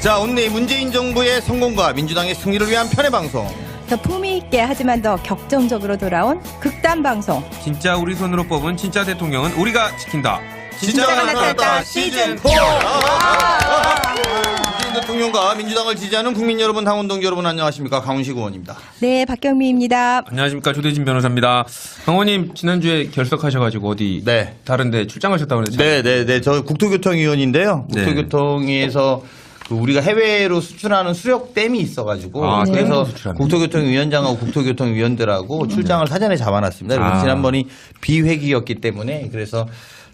자, 오늘 문재인 정부의 성공과 민주당의 승리를 위한 편의 방송. 더 품위 있게 하지만 더 격정적으로 돌아온 극단 방송. 진짜 우리 손으로 뽑은 진짜 대통령은 우리가 지킨다. 진짜가 나타났다 시즌 4. 문재인 대통령과 민주당을 지지하는 국민 여러분, 당원 동지 여러분 안녕하십니까? 강훈식 의원입니다. 네, 박경미입니다. 안녕하십니까, 조대진 변호사입니다. 강원님 지난주에 결석하셔가지고 어디 네. 다른데 출장하셨다고 그랬죠? 네. 저 국토교통위원인데요. 네. 국토교통위에서 우리가 해외로 수출하는 수력댐이 있어가지고 그래서 댐으로 수출하는 국토교통위원장하고 국토교통위원들하고 출장을 사전에 잡아놨습니다. 그리고 지난번이 비회기였기 때문에 그래서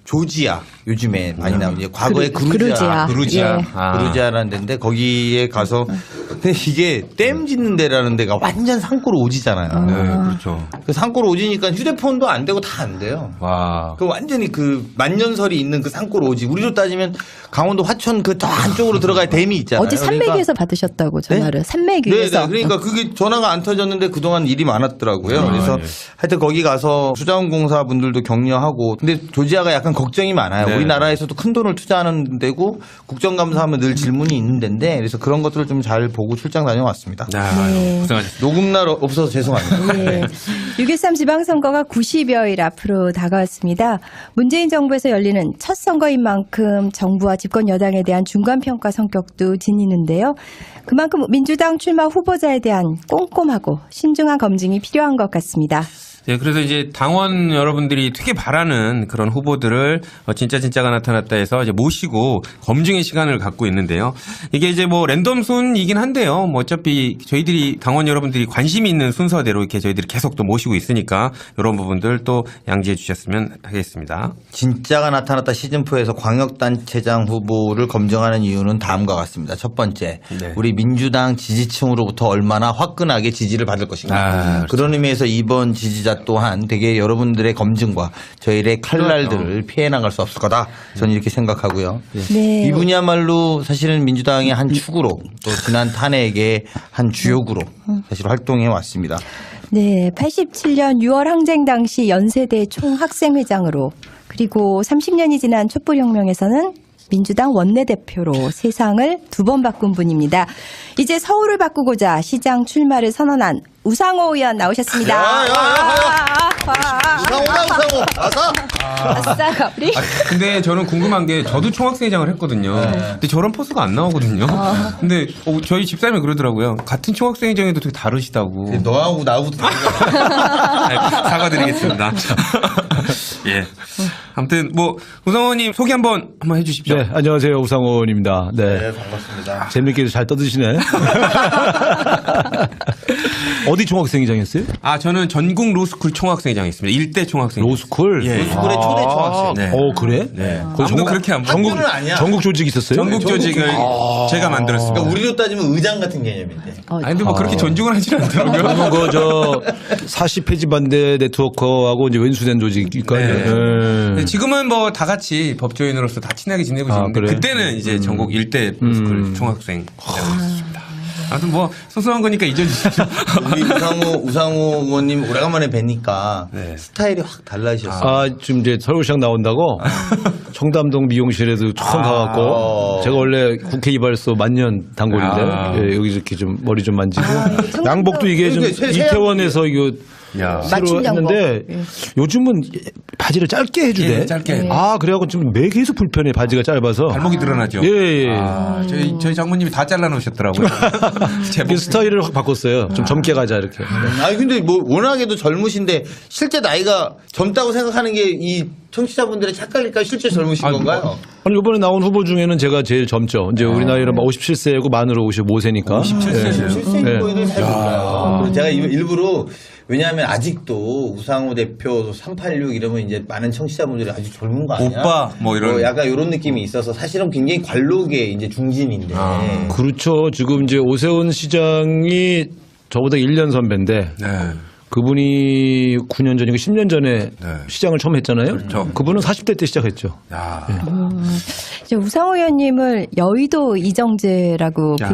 조지아 요즘에 많이 나오죠. 과거에 그루지아. 그루지아라는 데인데 거기에 가서 근데 이게 댐 짓는 데라는 데가 완전 산골 오지잖아요. 네, 그렇죠. 그 산골 오지니까 휴대폰도 안 되고 다 안 돼요. 와. 그 완전히 그 만년설이 있는 그 산골 오지. 우리로 따지면 강원도 화천 그 더 안쪽으로 들어갈 댐이 있잖아요. 어제 산맥 위에서 받으셨다고 전화를. 네? 산맥 위에서. 네, 그러니까 그게 전화가 안 터졌는데 그동안 일이 많았더라고요. 그래서 하여튼 거기 가서 수자원공사 분들도 격려하고 근데 조지아가 약간 걱정이 많아요. 네. 우리나라에서도 큰 돈을 투자하는 데고 국정감사하면 늘 질문이 있는 데인데 그래서 그런 것들을 좀 잘 보고 출장 다녀왔습니다. 네. 고생하셨습니다. 녹음날 없어서 죄송합니다. 네. 6.13 지방선거가 90여일 앞으로 다가왔습니다. 문재인 정부에서 열리는 첫 선거인 만큼 정부와 집권 여당에 대한 중간평가 성격도 지니는데요. 그만큼 민주당 출마 후보자에 대한 꼼꼼하고 신중한 검증이 필요한 것 같습니다. 네, 그래서 이제 당원 여러분들이 되게 바라는 그런 후보들을 진짜가 나타났다 해서 이제 모시고 검증의 시간을 갖고 있는데요. 이게 이제 뭐 랜덤 순이긴 한데요. 뭐 어차피 저희들이 당원 여러분들이 관심이 있는 순서대로 이렇게 저희들이 계속 또 모시고 있으니까 이런 부분들 또 양지해 주셨으면 하겠습니다. 진짜가 나타났다 시즌4에서 광역단체장 후보를 검증하는 이유는 다음과 같습니다. 첫 번째, 네. 우리 민주당 지지층으로부터 얼마나 화끈하게 지지를 받을 것인가. 그렇죠. 그런 의미에서 이번 지지자 또한 되게 여러분들의 검증과 저희의 칼날들을 피해 나갈 수 없을 거다. 저는 이렇게 생각하고요. 네. 이분이야말로 사실은 민주당의 한 축으로 또 지난 탄핵의 한 주역으로 사실 활동해 왔습니다. 네, 87년 6월 항쟁 당시 연세대 총학생회장으로 그리고 30년이 지난 촛불혁명에서는 민주당 원내대표로 세상을 두 번 바꾼 분입니다. 이제 서울을 바꾸고자 시장 출마를 선언한 우상호 의원 나오셨습니다. 우상호. 아싸, 우리. 근데 저는 궁금한 게 저도 총학생회장을 했거든요. 근데 저런 포스가 안 나오거든요. 근데 저희 집사람이 그러더라고요. 같은 총학생회장에도 되게 다르시다고. 너하고 나하고 사과드리겠습니다. 예. 아무튼 뭐 우상호님 소개 한번 해주십시오. 네, 안녕하세요. 우상호입니다. 네. 반갑습니다. 재밌게 잘 떠드시네. 어디 총학생회장이었어요? 아, 저는 전국 로스쿨 총학생회장이었습니다. 일대 총학생. 로스쿨? 예. 로스쿨의 초대 총학생. 네. 그래? 네. 거기 아무도 그렇게 안 전국, 학교는 아니야. 전국 조직 있었어요? 전국 조직을 제가 만들었습니다. 그러니까 우리로 따지면 의장 같은 개념인데. 아니, 근데 뭐 그렇게 존중을 하진 않더라고요. 그러면 그저 40페이지 반대 네트워커하고 이제 wen수된 조직일까요? 네. 네. 지금은 뭐 다 같이 법조인으로서 다 친하게 지내고 있는데 그래? 그때는 이제 전국 일대 로스쿨 총학생회장이었습니다. 아무튼 뭐 소소한 거니까 잊어주십시오. 우리 우상호 의원님 오래간만에 뵈니까 네. 스타일이 확 달라지셨어요. 아, 지금 이제 서울시장 나온다고 청담동 미용실에도 처음 가갖고 제가 원래 국회 이발소 만년 단골인데 예, 여기 이렇게 좀 머리 좀 만지고 양복도 이게 좀 그러니까 이태원에서 이거 야. 새로 맞춤 양복. 했는데 요즘은 바지를 짧게 해주대. 예, 짧게. 아 그래갖고 좀 매 계속 불편해 바지가 짧아서. 발목이 드러나죠. 예. 아, 저희 장모님이 다 잘라놓으셨더라고요. 그 스타일을 확 바꿨어요. 좀 젊게 가자 이렇게. 아니 근데 뭐 워낙에도 젊으신데 실제 나이가 젊다고 생각하는 게 이 청취자분들의 착각일까 실제 젊으신 건가요? 아니 이번에 나온 후보 중에는 제가 제일 젊죠. 이제 우리 나이로 57세고 만으로 55세니까. 57세세요? 실세 네. 보이는 잘 몰라요. 그래서 제가 일부러 왜냐하면 아직도 우상호 대표 386 이러면 이제 많은 청취자분들이 아주 젊은 거 아니야? 오빠 뭐 이런. 약간 이런 느낌이 있어서 사실은 굉장히 관록의 이제 중진인데. 그렇죠. 지금 이제 오세훈 시장이 저보다 1년 선배인데 네. 그분이 9년 전인가 10년 전에 시장을 처음 했잖아요. 그렇죠. 그분은 40대 때 시작했죠. 야. 이제 우상호 의원님을 여의도 이정재라고 야.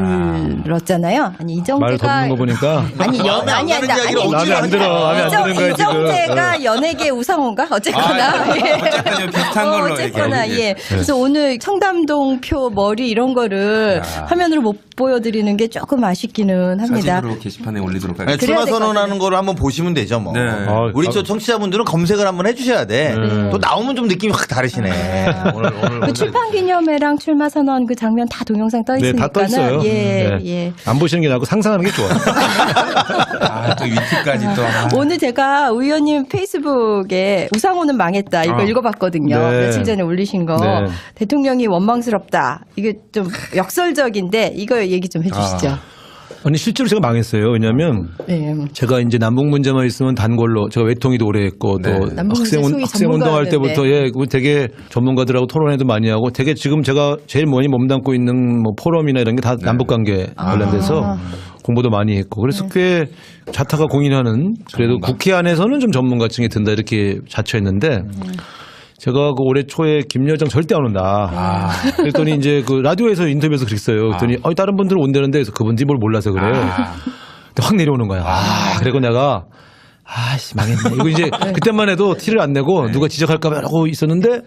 불렀잖아요. 아니 말 더듬는 이정재가 거 보니까 아니 마음에 안 가는 이야기를 억지로 마음에 안 들어. 마음에 안 드는 거야 지금. 이정재가 연예계 우상호인가 어쨌거나 예. 어쨌든 비슷한 걸로 어쨌거나 얘기해. 예. 그래서 오늘 청담동 표 머리 이런 거를 화면으로 못 보여드리는 게 조금 아쉽기는 합니다. 사진으로 게시판에 올리도록 네, 하겠습니다. 출마 그래야 될것 선언하는 거를 한번 보시면 되죠, 뭐. 네. 우리 저 청취자분들은 검색을 한번 해주셔야 돼. 또 나오면 좀 느낌이 확 다르시네. 오늘 그 출판 기념회랑 출마 선언 그 장면 다 동영상 떠 네, 다 떠 있어요. 있으니까는 예, 네. 예. 안 보시는 게 나고 상상하는 게 좋아요. 또 위트까지 또. 오늘 제가 의원님 페이스북에 우상호는 망했다 이거 읽어봤거든요. 네. 며칠 전에 올리신 거. 네. 대통령이 원망스럽다. 이게 좀 역설적인데 이거 얘기 좀 해주시죠. 아니 실제로 제가 망했어요. 왜냐하면 네. 제가 이제 남북 문제만 있으면 단골로 제가 외통위도 오래 했고 또 남북 문제 소위 학생 운동할 전문가였는데. 때부터 예, 되게 전문가들하고 토론회도 많이 하고 되게 지금 제가 제일 많이 몸담고 있는 뭐 포럼이나 이런 게 다 남북 관계 관련돼서 공부도 많이 했고 그래서 꽤 자타가 공인하는 그래도 국회 안에서는 좀 전문가층에 든다 이렇게 자처했는데 제가 그 올해 초에 김여정 절대 안 온다. 그랬더니 이제 그 라디오에서 인터뷰에서 그랬어요. 그랬더니 다른 분들은 온다는데 그래서 그분들이 뭘 몰라서 그래요. 근데 확 내려오는 거야. 그리고 내가 아씨 망했네. 이거 이제 그때만 해도 티를 안 내고 누가 지적할까 봐 하고 있었는데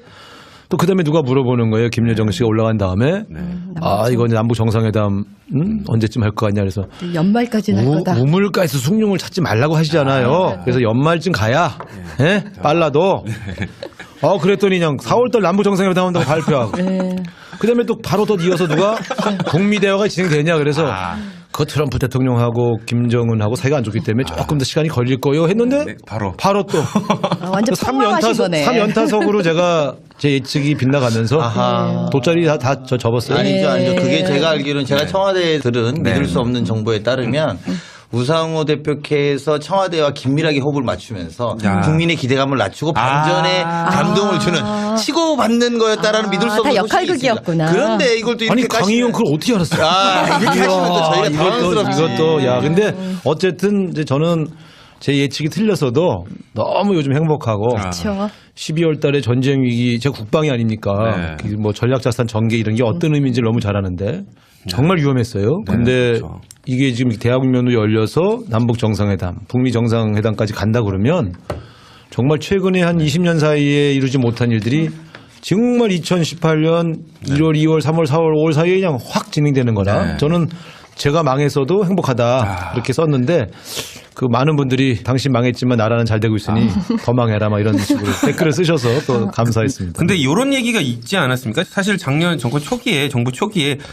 또 그다음에 누가 물어보는 거예요. 김여정 씨가 올라간 다음에 이거 이제 남북 정상회담 언제쯤 할 거 같냐 그래서 연말까지는 할 거다. 우물가에서 숭늉을 찾지 말라고 하시잖아요. 그래서 연말쯤 가야 예? 빨라도 그랬더니 그냥 4월달 남북 정상회담 한다고 발표하고 그다음에 또 바로 또 이어서 누가 북미 대화가 진행되냐 그래서 그 트럼프 대통령하고 김정은하고 사이가 안 좋기 때문에 조금 더 시간이 걸릴 거요 했는데 네, 바로 또 완전 폭망하신 거네. 3연타석으로 제가 제 예측이 빗나가면서 돗자리 다 접었어요. 아니죠. 그게 제가 알기로는 제가 청와대에 들은 믿을 수 없는 정보에 따르면 우상호 대표께서 청와대와 긴밀하게 호흡을 맞추면서 국민의 기대감을 낮추고 반전에 감동을 주는 치고받는 거였다라는 믿을 수 없는 다 소식이 역할극이었구나. 있습니다. 그런데 이걸 또 아니 이렇게 강희영 그걸 어떻게 알았어요? 이렇게 하시면 또 저희가 당황스럽지. 이것도 야 근데 어쨌든 이제 저는 제 예측이 틀렸어도 너무 요즘 행복하고 그렇죠. 12월 달에 전쟁 위기 제가 국방이 아닙니까? 네. 뭐 전략자산 전개 이런 게 어떤 의미인지 너무 잘 아는데 정말 위험했어요. 근데 그렇죠. 이게 지금 대학면으로 열려서 남북 정상회담, 북미 정상회담까지 간다 그러면 정말 최근에 한 20년 사이에 이루지 못한 일들이 정말 2018년 1월, 2월, 3월, 4월, 5월 사이에 그냥 확 진행되는 거라 저는 제가 망해서도 행복하다 이렇게 썼는데 그 많은 분들이 당신 망했지만 나라는 잘 되고 있으니 더 망해라 막 이런 식으로 댓글을 쓰셔서 또 감사했습니다. 근데 이런 얘기가 있지 않았습니까? 사실 작년 정부 초기에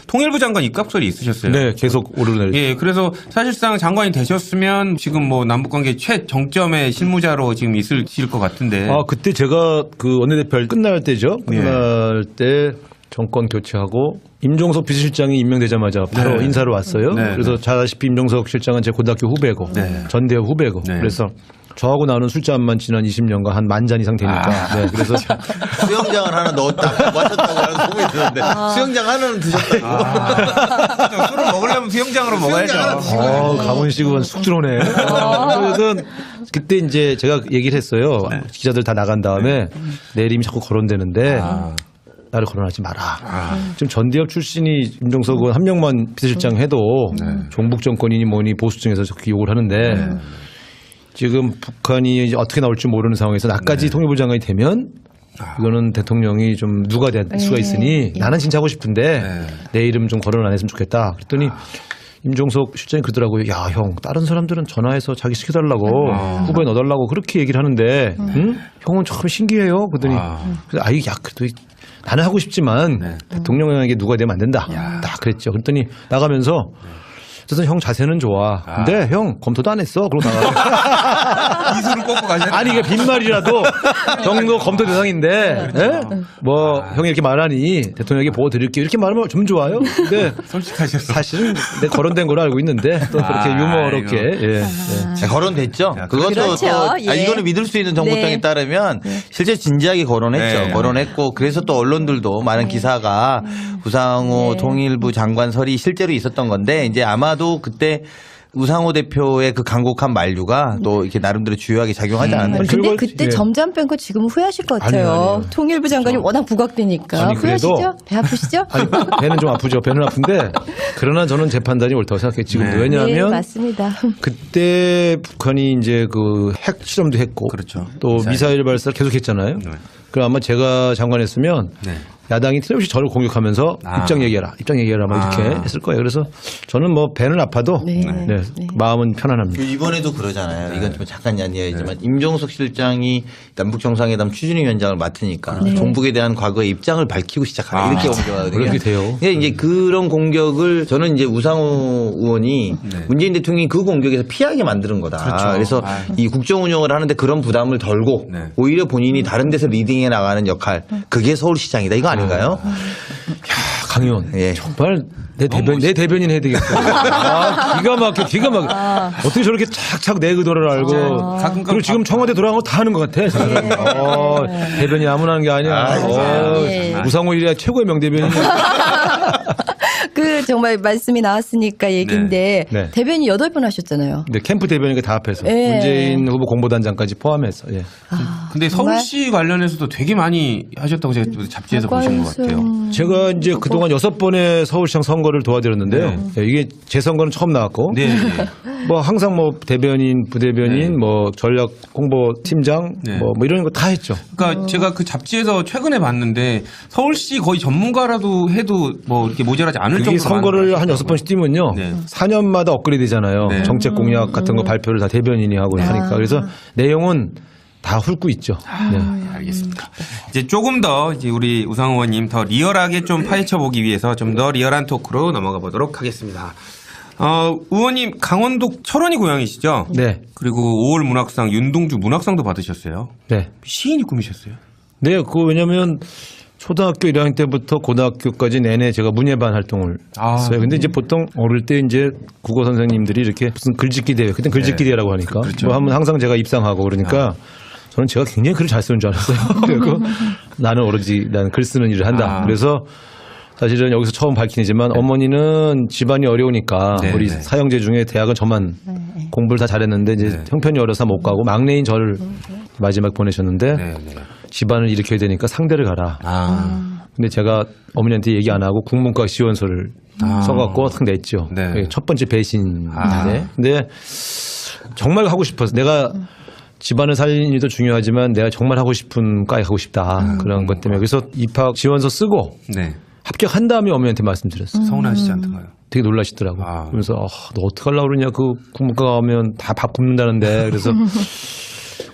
통일부 장관 입각설이 있으셨어요. 네, 계속 오르내리죠. 예, 그래서 사실상 장관이 되셨으면 지금 뭐 남북관계 최정점의 실무자로 지금 있으실 것 같은데. 그때 제가 그 원내대표 끝날 때죠. 끝날 때 정권 교체하고 임종석 비서실장이 임명되자마자 바로 인사를 왔어요. 그래서 잘 아시피 임종석 실장은 제 고등학교 후배고 전대협 후배고 그래서 저하고 나눈 술잔만 지난 20년간 한 10,000잔 이상 되니까 그래서 수영장을 하나 넣었다 마셨다고 하는 소문이 드는데 수영장 하나는 드셨다고. 술을 먹으려면 수영장으로 먹어야죠. 강원식은 쑥 들어오네. 그래서 그때 이제 제가 얘기를 했어요. 기자들 다 나간 다음에 내 이름이 자꾸 거론되는데 나를 거론하지 마라. 지금 전대협 출신이 임종석은 한 명만 비서실장 해도 종북 정권이니 뭐니 보수층에서 저렇게 욕을 하는데 지금 북한이 이제 어떻게 나올지 모르는 상황에서 나까지 통일부 장관이 되면 이거는 대통령이 좀 누가 될 수가 있으니 나는 진짜 하고 싶은데 내 이름 좀 거론 안 했으면 좋겠다. 그랬더니 임종석 실장이 그러더라고요. 야, 형, 다른 사람들은 전화해서 자기 시켜달라고 후보에 넣어달라고 그렇게 얘기를 하는데 형은 참 신기해요. 그러더니 그래서 그래도 나는 하고 싶지만 대통령에게 누가 되면 안 된다. 딱 그랬죠. 그랬더니 나가면서 그래서 형 자세는 좋아. 근데 형 검토도 안 했어. 그러고 나가. 이수를 꽂고 가셨네. 아니 이게 빈말이라도 형도 검토 대상인데 뭐 형이 이렇게 말하니 대통령에게 보고 드릴게요. 이렇게 말하면 좀 좋아요. 근데 솔직하셨어. 사실은 내 거론된 걸로 알고 있는데 또 그렇게 유머롭게 거론됐죠. 그것도 그렇죠. 또 이거는 믿을 수 있는 정보통에 따르면 실제 진지하게 거론했죠. 거론했고 그래서 또 언론들도 많은 기사가 우상호 통일부 장관설이 실제로 있었던 건데 이제 아마도 그때 우상호 대표의 그 간곡한 만류가 또 이렇게 나름대로 주요하게 작용하지 않았나요? 근데 그리고- 그때 예. 점잖 뺀 거 지금 후회하실 것 같아요. 아니에요. 통일부 장관이 워낙 부각되니까. 아니, 그래도- 후회하시죠? 배 아프시죠? 아니, 배는 좀 아프죠. 배는 아픈데 그러나 저는 제 판단이 옳다고 생각해요. 지금 네. 네, 왜냐하면 맞습니다. 그때 북한이 이제 그 핵 실험도 했고 그렇죠. 또 미사일 발사를 계속했잖아요. 네. 그럼 아마 제가 장관했으면 네. 야당이 틀림없이 저를 공격하면서 아. 입장 얘기해라 막 이렇게 아. 했을 거예요. 그래서 저는 뭐 배는 아파도 네. 네, 네. 마음은 편안합니다. 이번에도 그러잖아요. 이건 좀 잠깐 이야기지만 임종석 실장이 남북 정상회담 추진위원장을 맡으니까 종북에 대한 과거의 입장을 밝히고 시작하라 아, 이렇게 맞아. 공격하거든요. 그렇게 돼요. 근데 이제 그런 공격을 저는 이제 우상호 의원이 문재인 대통령이 그 공격에서 피하게 만드는 거다. 그렇죠. 그래서 이 국정 운영을 하는데 그런 부담을 덜고 네. 오히려 본인이 다른 데서 리딩해 나가는 역할 그게 서울시장이다 이거 아닌가요? 강 의원 예. 정말 내 대변인 해야 되겠다. 아, 기가 막혀. 어떻게 저렇게 착착 내 의도를 알고 가끔 그리고 지금 청와대 돌아간 거 다 하는 것 같아. 대변인 아무나 하는 게 아니야. 예. 우상호 일이야 최고의 명대변인. 그 정말 말씀이 나왔으니까 얘기인데 네. 네. 대변인 8번 하셨잖아요. 네, 캠프 대변인과 다 합해서 예. 문재인 후보 공보단장까지 포함해서. 예. 근데 정말? 서울시 관련해서도 되게 많이 하셨다고 제가 잡지에서 보신 것 같아요. 제가 이제 그동안 6번의 서울시장 선거를 도와드렸는데요. 예, 이게 제 선거는 처음 나왔고 네. 네. 뭐 항상 뭐 대변인, 부대변인, 네. 뭐 전략 홍보 팀장 네. 뭐 이런 거 다 했죠. 그러니까 제가 그 잡지에서 최근에 봤는데 서울시 거의 전문가라도 해도 뭐 이렇게 모자라지 않을 이게 정도로 선거를 많은 한 6번씩 뛰면요. 네. 4년마다 업그레이드잖아요. 네. 정책 공약 같은 거 발표를 다 대변인이 하고 하니까. 그래서 내용은 다 훑고 있죠. 네. 네, 알겠습니다. 이제 조금 더 이제 우리 우상호 의원님 더 리얼하게 좀 파헤쳐 보기 위해서 좀 더 리얼한 토크로 넘어가 보도록 하겠습니다. 의원님 강원도 철원이 고향이시죠? 네. 그리고 5월 문학상 윤동주 문학상도 받으셨어요. 네. 시인이 꿈이셨어요? 네, 그거 왜냐면 초등학교 1학년 때부터 고등학교까지 내내 제가 문예반 활동을 했어요. 근데 이제 보통 어릴 때 이제 국어 선생님들이 이렇게 무슨 글짓기 대회, 그때 글짓기 대회라고 하니까 뭐 하면 항상 제가 입상하고 그러니까 저는 제가 굉장히 글을 잘 쓰는 줄 알았어요. 그리고 나는 오로지 나는 글 쓰는 일을 한다. 그래서 사실은 여기서 처음 밝히지만 어머니는 집안이 어려우니까 네, 우리 네. 사형제 중에 대학은 저만 공부를 다 잘했는데 이제 형편이 어려서 못 가고 막내인 저를 마지막 보내셨는데 네, 네. 집안을 일으켜야 되니까 상대를 가라. 근데 제가 어머니한테 얘기 안 하고 국문과 지원서를 써갖고 탁 냈죠. 네. 그게 첫 번째 배신인데. 근데 정말 하고 싶어서 내가 집안을 살리는 일도 중요하지만 내가 정말 하고 싶은 과에 가고 싶다. 그런 것 때문에. 그래서 입학 지원서 쓰고 네. 합격한 다음에 어머니한테 말씀드렸어요. 서운하시지 않던가요? 되게 놀라시더라고. 아. 그래서 너 어떡하려고 그러냐. 그 국문과 가면 다 밥 굶는다는데. 그래서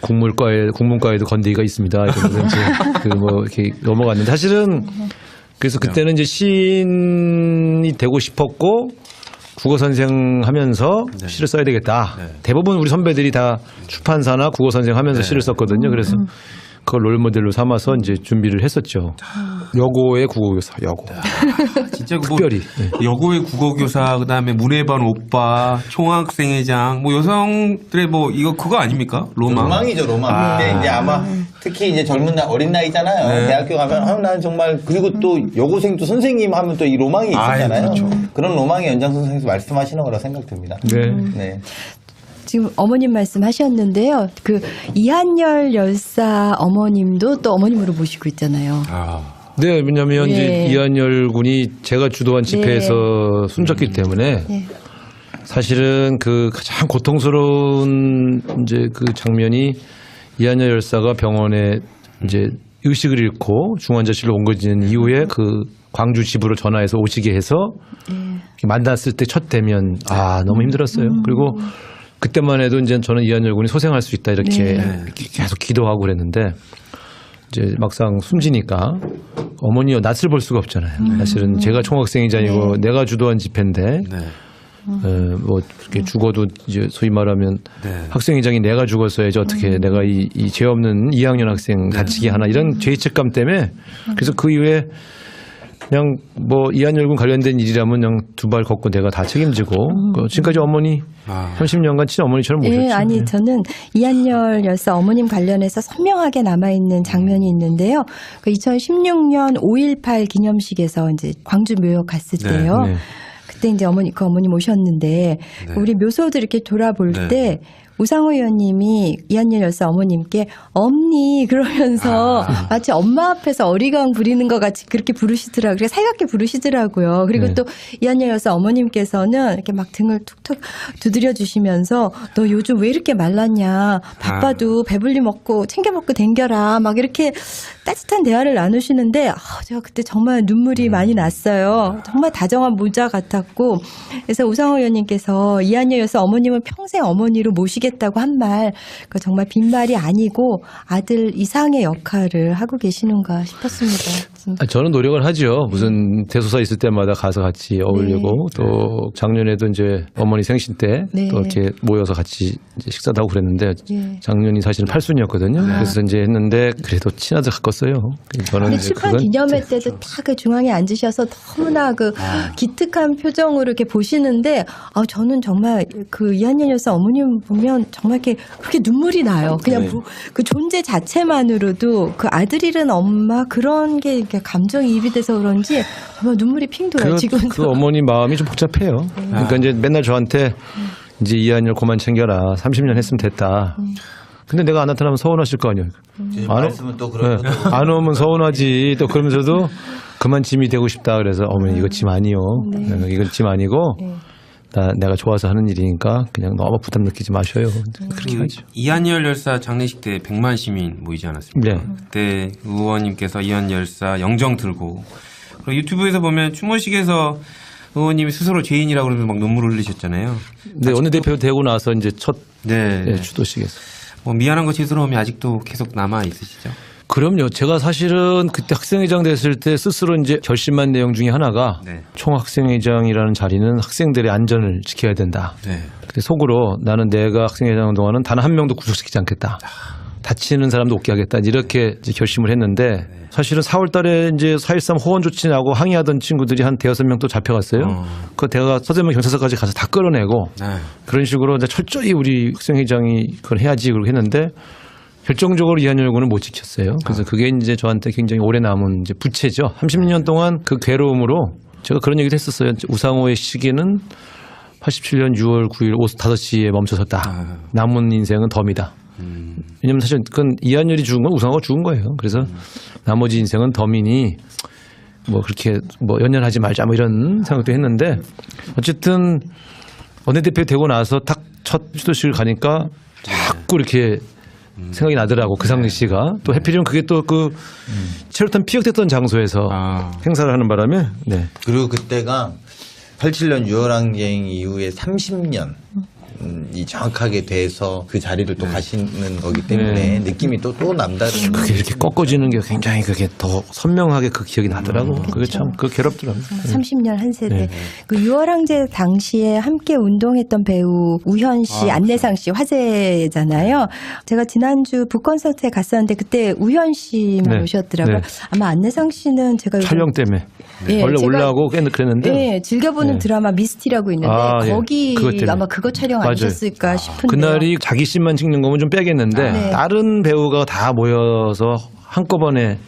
국문과에도 건대기가 있습니다. 이러면서 이제 그 뭐 이렇게 넘어갔는데 사실은 그래서 그때는 이제 시인이 되고 싶었고 국어 선생 하면서 시를 써야 되겠다. 대부분 우리 선배들이 다 출판사나 국어 선생 하면서 시를 썼거든요. 그래서 그걸 롤모델로 삼아서 이제 준비를 했었죠. 여고의 국어교사, 여고. 진짜 뭐 특별히. 네. 여고의 국어교사 그다음에 문예반 오빠 총학생회장 뭐 여성들의 뭐 이거 그거 아닙니까? 로망. 로망이죠, 로망. 근데 이제 아마 특히 이제 어린 나이잖아요. 네. 대학교 가면 나는 정말 그리고 또 여고생 또 선생님 하면 또 이 로망이 있잖아요. 그렇죠. 그런 로망의 연장선상에서 말씀하시는 거라 생각됩니다. 네. 네. 지금 어머님 말씀하셨는데요. 그 이한열 열사 어머님도 또 어머님으로 모시고 있잖아요. 네, 왜냐하면 예. 이제 이한열 군이 제가 주도한 집회에서 숨졌기 때문에 네. 사실은 그 가장 고통스러운 이제 그 장면이 이한열 열사가 병원에 이제 의식을 잃고 중환자실로 옮겨지는 이후에 그 광주 집으로 전화해서 오시게 해서 만났을 때 첫 대면 너무 힘들었어요. 그리고 그때만 해도 이제 저는 이한열 군이 소생할 수 있다 이렇게 계속 기도하고 그랬는데 이제 막상 숨지니까 어머니가 낯을 볼 수가 없잖아요. 사실은 제가 총학생이자 아니고 내가 주도한 집회인데 뭐 이렇게 죽어도 이제 소위 말하면 학생회장이 내가 죽었어야지 어떻게 내가 이 죄 없는 2학년 학생 다치게 하나 이런 죄책감 때문에 그래서 그 이후에 그냥 뭐 이한열 군 관련된 일이라면 그냥 두 발 걷고 내가 다 책임지고 지금까지 어머니 30년간 친어 어머니처럼 모셨죠. 예, 아니 저는 이한열 열사 어머님 관련해서 선명하게 남아있는 장면이 있는데요. 그 2016년 5.18 기념식에서 이제 광주 묘역 갔을 때요. 네. 그때 그때 이제 그 어머님 오셨는데 우리 묘소들 이렇게 돌아볼 네. 때 우상호 의원님이 이한열 열사 어머님께 엄니 그러면서 마치 엄마 앞에서 어리광 부리는 것 같이 그렇게 부르시더라고요. 그래서 살갑게 부르시더라고요. 그리고 네. 또 이한열 열사 어머님께서는 이렇게 막 등을 툭툭 두드려 주시면서 너 요즘 왜 이렇게 말랐냐. 바빠도 배불리 먹고 챙겨 먹고 댕겨라. 막 이렇게 따뜻한 대화를 나누시는데 제가 그때 정말 눈물이 많이 났어요. 정말 다정한 모자 같았고 그래서 우상호 의원님께서 이한열 열사 어머님은 평생 어머니로 모시겠다고 한 말 정말 빈말이 아니고 아들 이상의 역할을 하고 계시는가 싶었습니다. 진짜. 저는 노력을 하죠. 무슨 대소사 있을 때마다 가서 같이 어울리고 또 작년에도 이제 어머니 생신 때 또 이렇게 모여서 같이 이제 식사도 하고 그랬는데 작년이 사실은 8순이었거든요. 그래서 이제 했는데 그래도 친하들 가꿨어요. 저는 근데 이제 출판 그건 기념회 때도 딱 그 중앙에 앉으셔서 너무나 그 기특한 표정으로 이렇게 보시는데 저는 정말 그 이한열 여사 어머님 보면 정말 이렇게 그렇게 눈물이 나요. 그냥 그 존재 자체만으로도 그 아들 잃은 엄마 그런 게 이렇게 감정이입이 돼서 그런지 정말 눈물이 핑 돌아요. 지금도. 그 어머니 마음이 좀 복잡해요. 그러니까 이제 맨날 저한테 이제 이한열 그만 챙겨라. 30년 했으면 됐다. 근데 내가 안 나타나면 서운하실 거 아니에요. 말씀은 또 그런 네. 안 오면 서운하지. 또 그러면서도 그만 짐이 되고 싶다. 그래서 어머니 이거 짐 아니요. 이건 짐 아니고 내가 좋아서 하는 일이니까 그냥 너무 부담 느끼지 마셔요. 그렇게 하죠. 이한열 열사 장례식 때 100만 시민 모이지 않았습니까? 네. 그때 의원님께서 이한열 열사 영정 들고 그리고 유튜브에서 보면 추모식에서 의원님이 스스로 죄인이라고 그러면서 막 눈물을 흘리셨잖아요. 네, 원내대표 되고 나서 이제 첫 네. 주도식에서. 뭐 미안한 거 죄스러움이 아직도 계속 남아 있으시죠? 그럼요. 제가 사실은 그때 학생회장 됐을 때 스스로 이제 결심한 내용 중에 하나가 총학생회장이라는 자리는 학생들의 안전을 지켜야 된다. 네. 근데 속으로 나는 내가 학생회장 동안은 단 한 명도 구속시키지 않겠다. 다치는 사람도 없게 하겠다. 이렇게 이제 결심을 했는데 사실은 4월 달에 이제 4.13 호원 조치 나고 항의하던 친구들이 한 대여섯 명 또 잡혀갔어요. 그 대가 서대문 경찰서까지 가서 다 끌어내고 그런 식으로 이제 철저히 우리 학생회장이 그걸 해야지 그렇게 했는데 결정적으로 이한열 군은 못 지켰어요. 그래서 그게 이제 저한테 굉장히 오래 남은 이제 부채죠. 30년 동안 그 괴로움으로 제가 그런 얘기를 했었어요. 우상호의 시기는 87년 6월 9일 오후 5시에 멈춰섰다. 남은 인생은 덤이다. 왜냐면 사실 그건 이한열이 죽은 건 우상호가 죽은 거예요. 그래서 나머지 인생은 덤이니 뭐 그렇게 뭐 연연하지 말자 뭐 이런 생각도 했는데 어쨌든 원내대표 되고 나서 딱 첫 주도식을 가니까 자꾸 이렇게 생각이 나더라고. 그 상리 씨가 또 해필이면 그게 또 그 체류탄 피격됐던 장소에서 행사를 하는 바람에 그리고 그때가 87년 6월 항쟁 이후에 30년 이 정확하게 돼서 그 자리를 또 가시는 거기 때문에 느낌이 또 남다른. 그게 이렇게 꺾어지는 게 굉장히 그게 더 선명하게 그 기억이 나더라고. 그게 참 그 괴롭더라고. 30년 한 세대. 그 6월 항쟁 당시에 함께 운동했던 배우 우현 씨, 안내상 씨 화제잖아요. 제가 지난주 북콘서트에 갔었는데 그때 우현 씨만 오셨더라고요. 아마 안내상 씨는 제가 촬영 때문에 원래 올라오고 그랬는데 즐겨보는 드라마 미스티라고 있는데 거기 아마 그거 촬영 아니셨을까 싶은데 그날이 자기 씬만 찍는 거면 좀 빼겠는데 다른 배우가 다 모여서 한꺼번에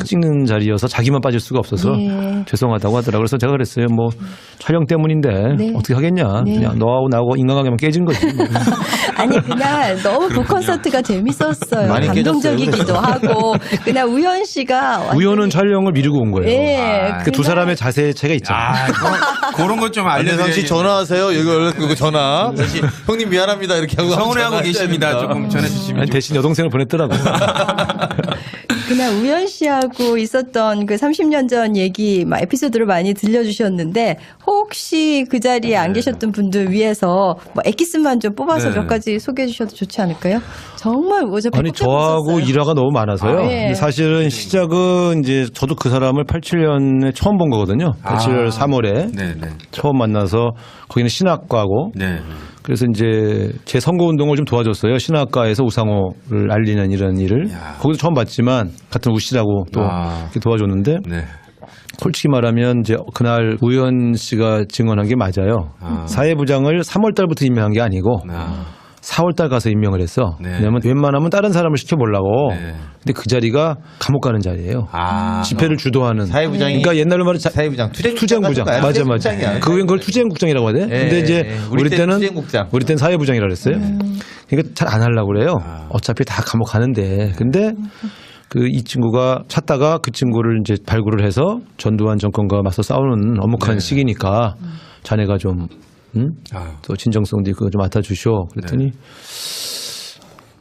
찍는 자리여서 자기만 빠질 수가 없어서 죄송하다고 하더라고요. 그래서 제가 그랬어요. 뭐 촬영 때문인데 어떻게 하겠냐. 그냥 너하고 나하고 인간관계만 깨진 거지. 아니 그날 너무 북콘서트가 재밌었어요. 많이 감동적이기도 하고 그날 우현 씨가 우현은 촬영을 미루고 온 거예요. 그 두 그날 사람의 자세 차이가 있잖아요. 그런 것 좀 안내상 알려드려야지. 씨 전화하세요. 여기 얼른 그거 전화. 다시 형님 미안합니다 이렇게 하고 서운해하고 계십니다. 조금 전해주시면. 아니, 대신 여동생을 보냈더라고요. 그날 우현 씨하고 있었던 그 30년 전 얘기 막 에피소드를 많이 들려주셨는데 혹시 그 자리에 안 계셨던 분들 위해서 뭐 엑기스만 좀 뽑아서 몇 가지 소개해 주셔도 좋지 않을까요? 정말 어차피 아니 저하고 일화가 너무 많아서요. 근데 사실은 시작은 이제 저도 그 사람을 87년에 처음 본 거거든요. 87년 3월에 처음 만나서 거기는 신학과고 그래서 이제 제 선거운동을 좀 도와줬어요. 신학과에서 우상호를 알리는 이런 일을. 거기서 처음 봤지만 같은 우 씨라고 또 이렇게 도와줬는데 솔직히 말하면 이제 그날 우현 씨가 증언한 게 맞아요. 사회부장을 3월 달부터 임명한 게 아니고 4월달 가서 임명을 했어. 네. 왜냐면 웬만하면 다른 사람을 시켜보려고. 네. 근데 그 자리가 감옥 가는 자리예요. 네. 집회를 주도하는. 사회부장이 그러니까 옛날로 말하면 사회부장 투쟁부장. 같은 거야. 맞아. 투쟁국장이야. 그걸 투쟁국장이라고 하대. 근데 이제 우리 때는 투쟁국장. 우리 때는 사회부장이라고 그랬어요. 그러니까 잘 안 하려고 그래요. 어차피 다 감옥 가는데. 근데 이 친구가 찾다가 그 친구를 이제 발굴을 해서 전두환 정권과 맞서 싸우는 엄혹한 시기니까 자네가 좀 또 진정성도 있고 좀 맡아주시오. 그랬더니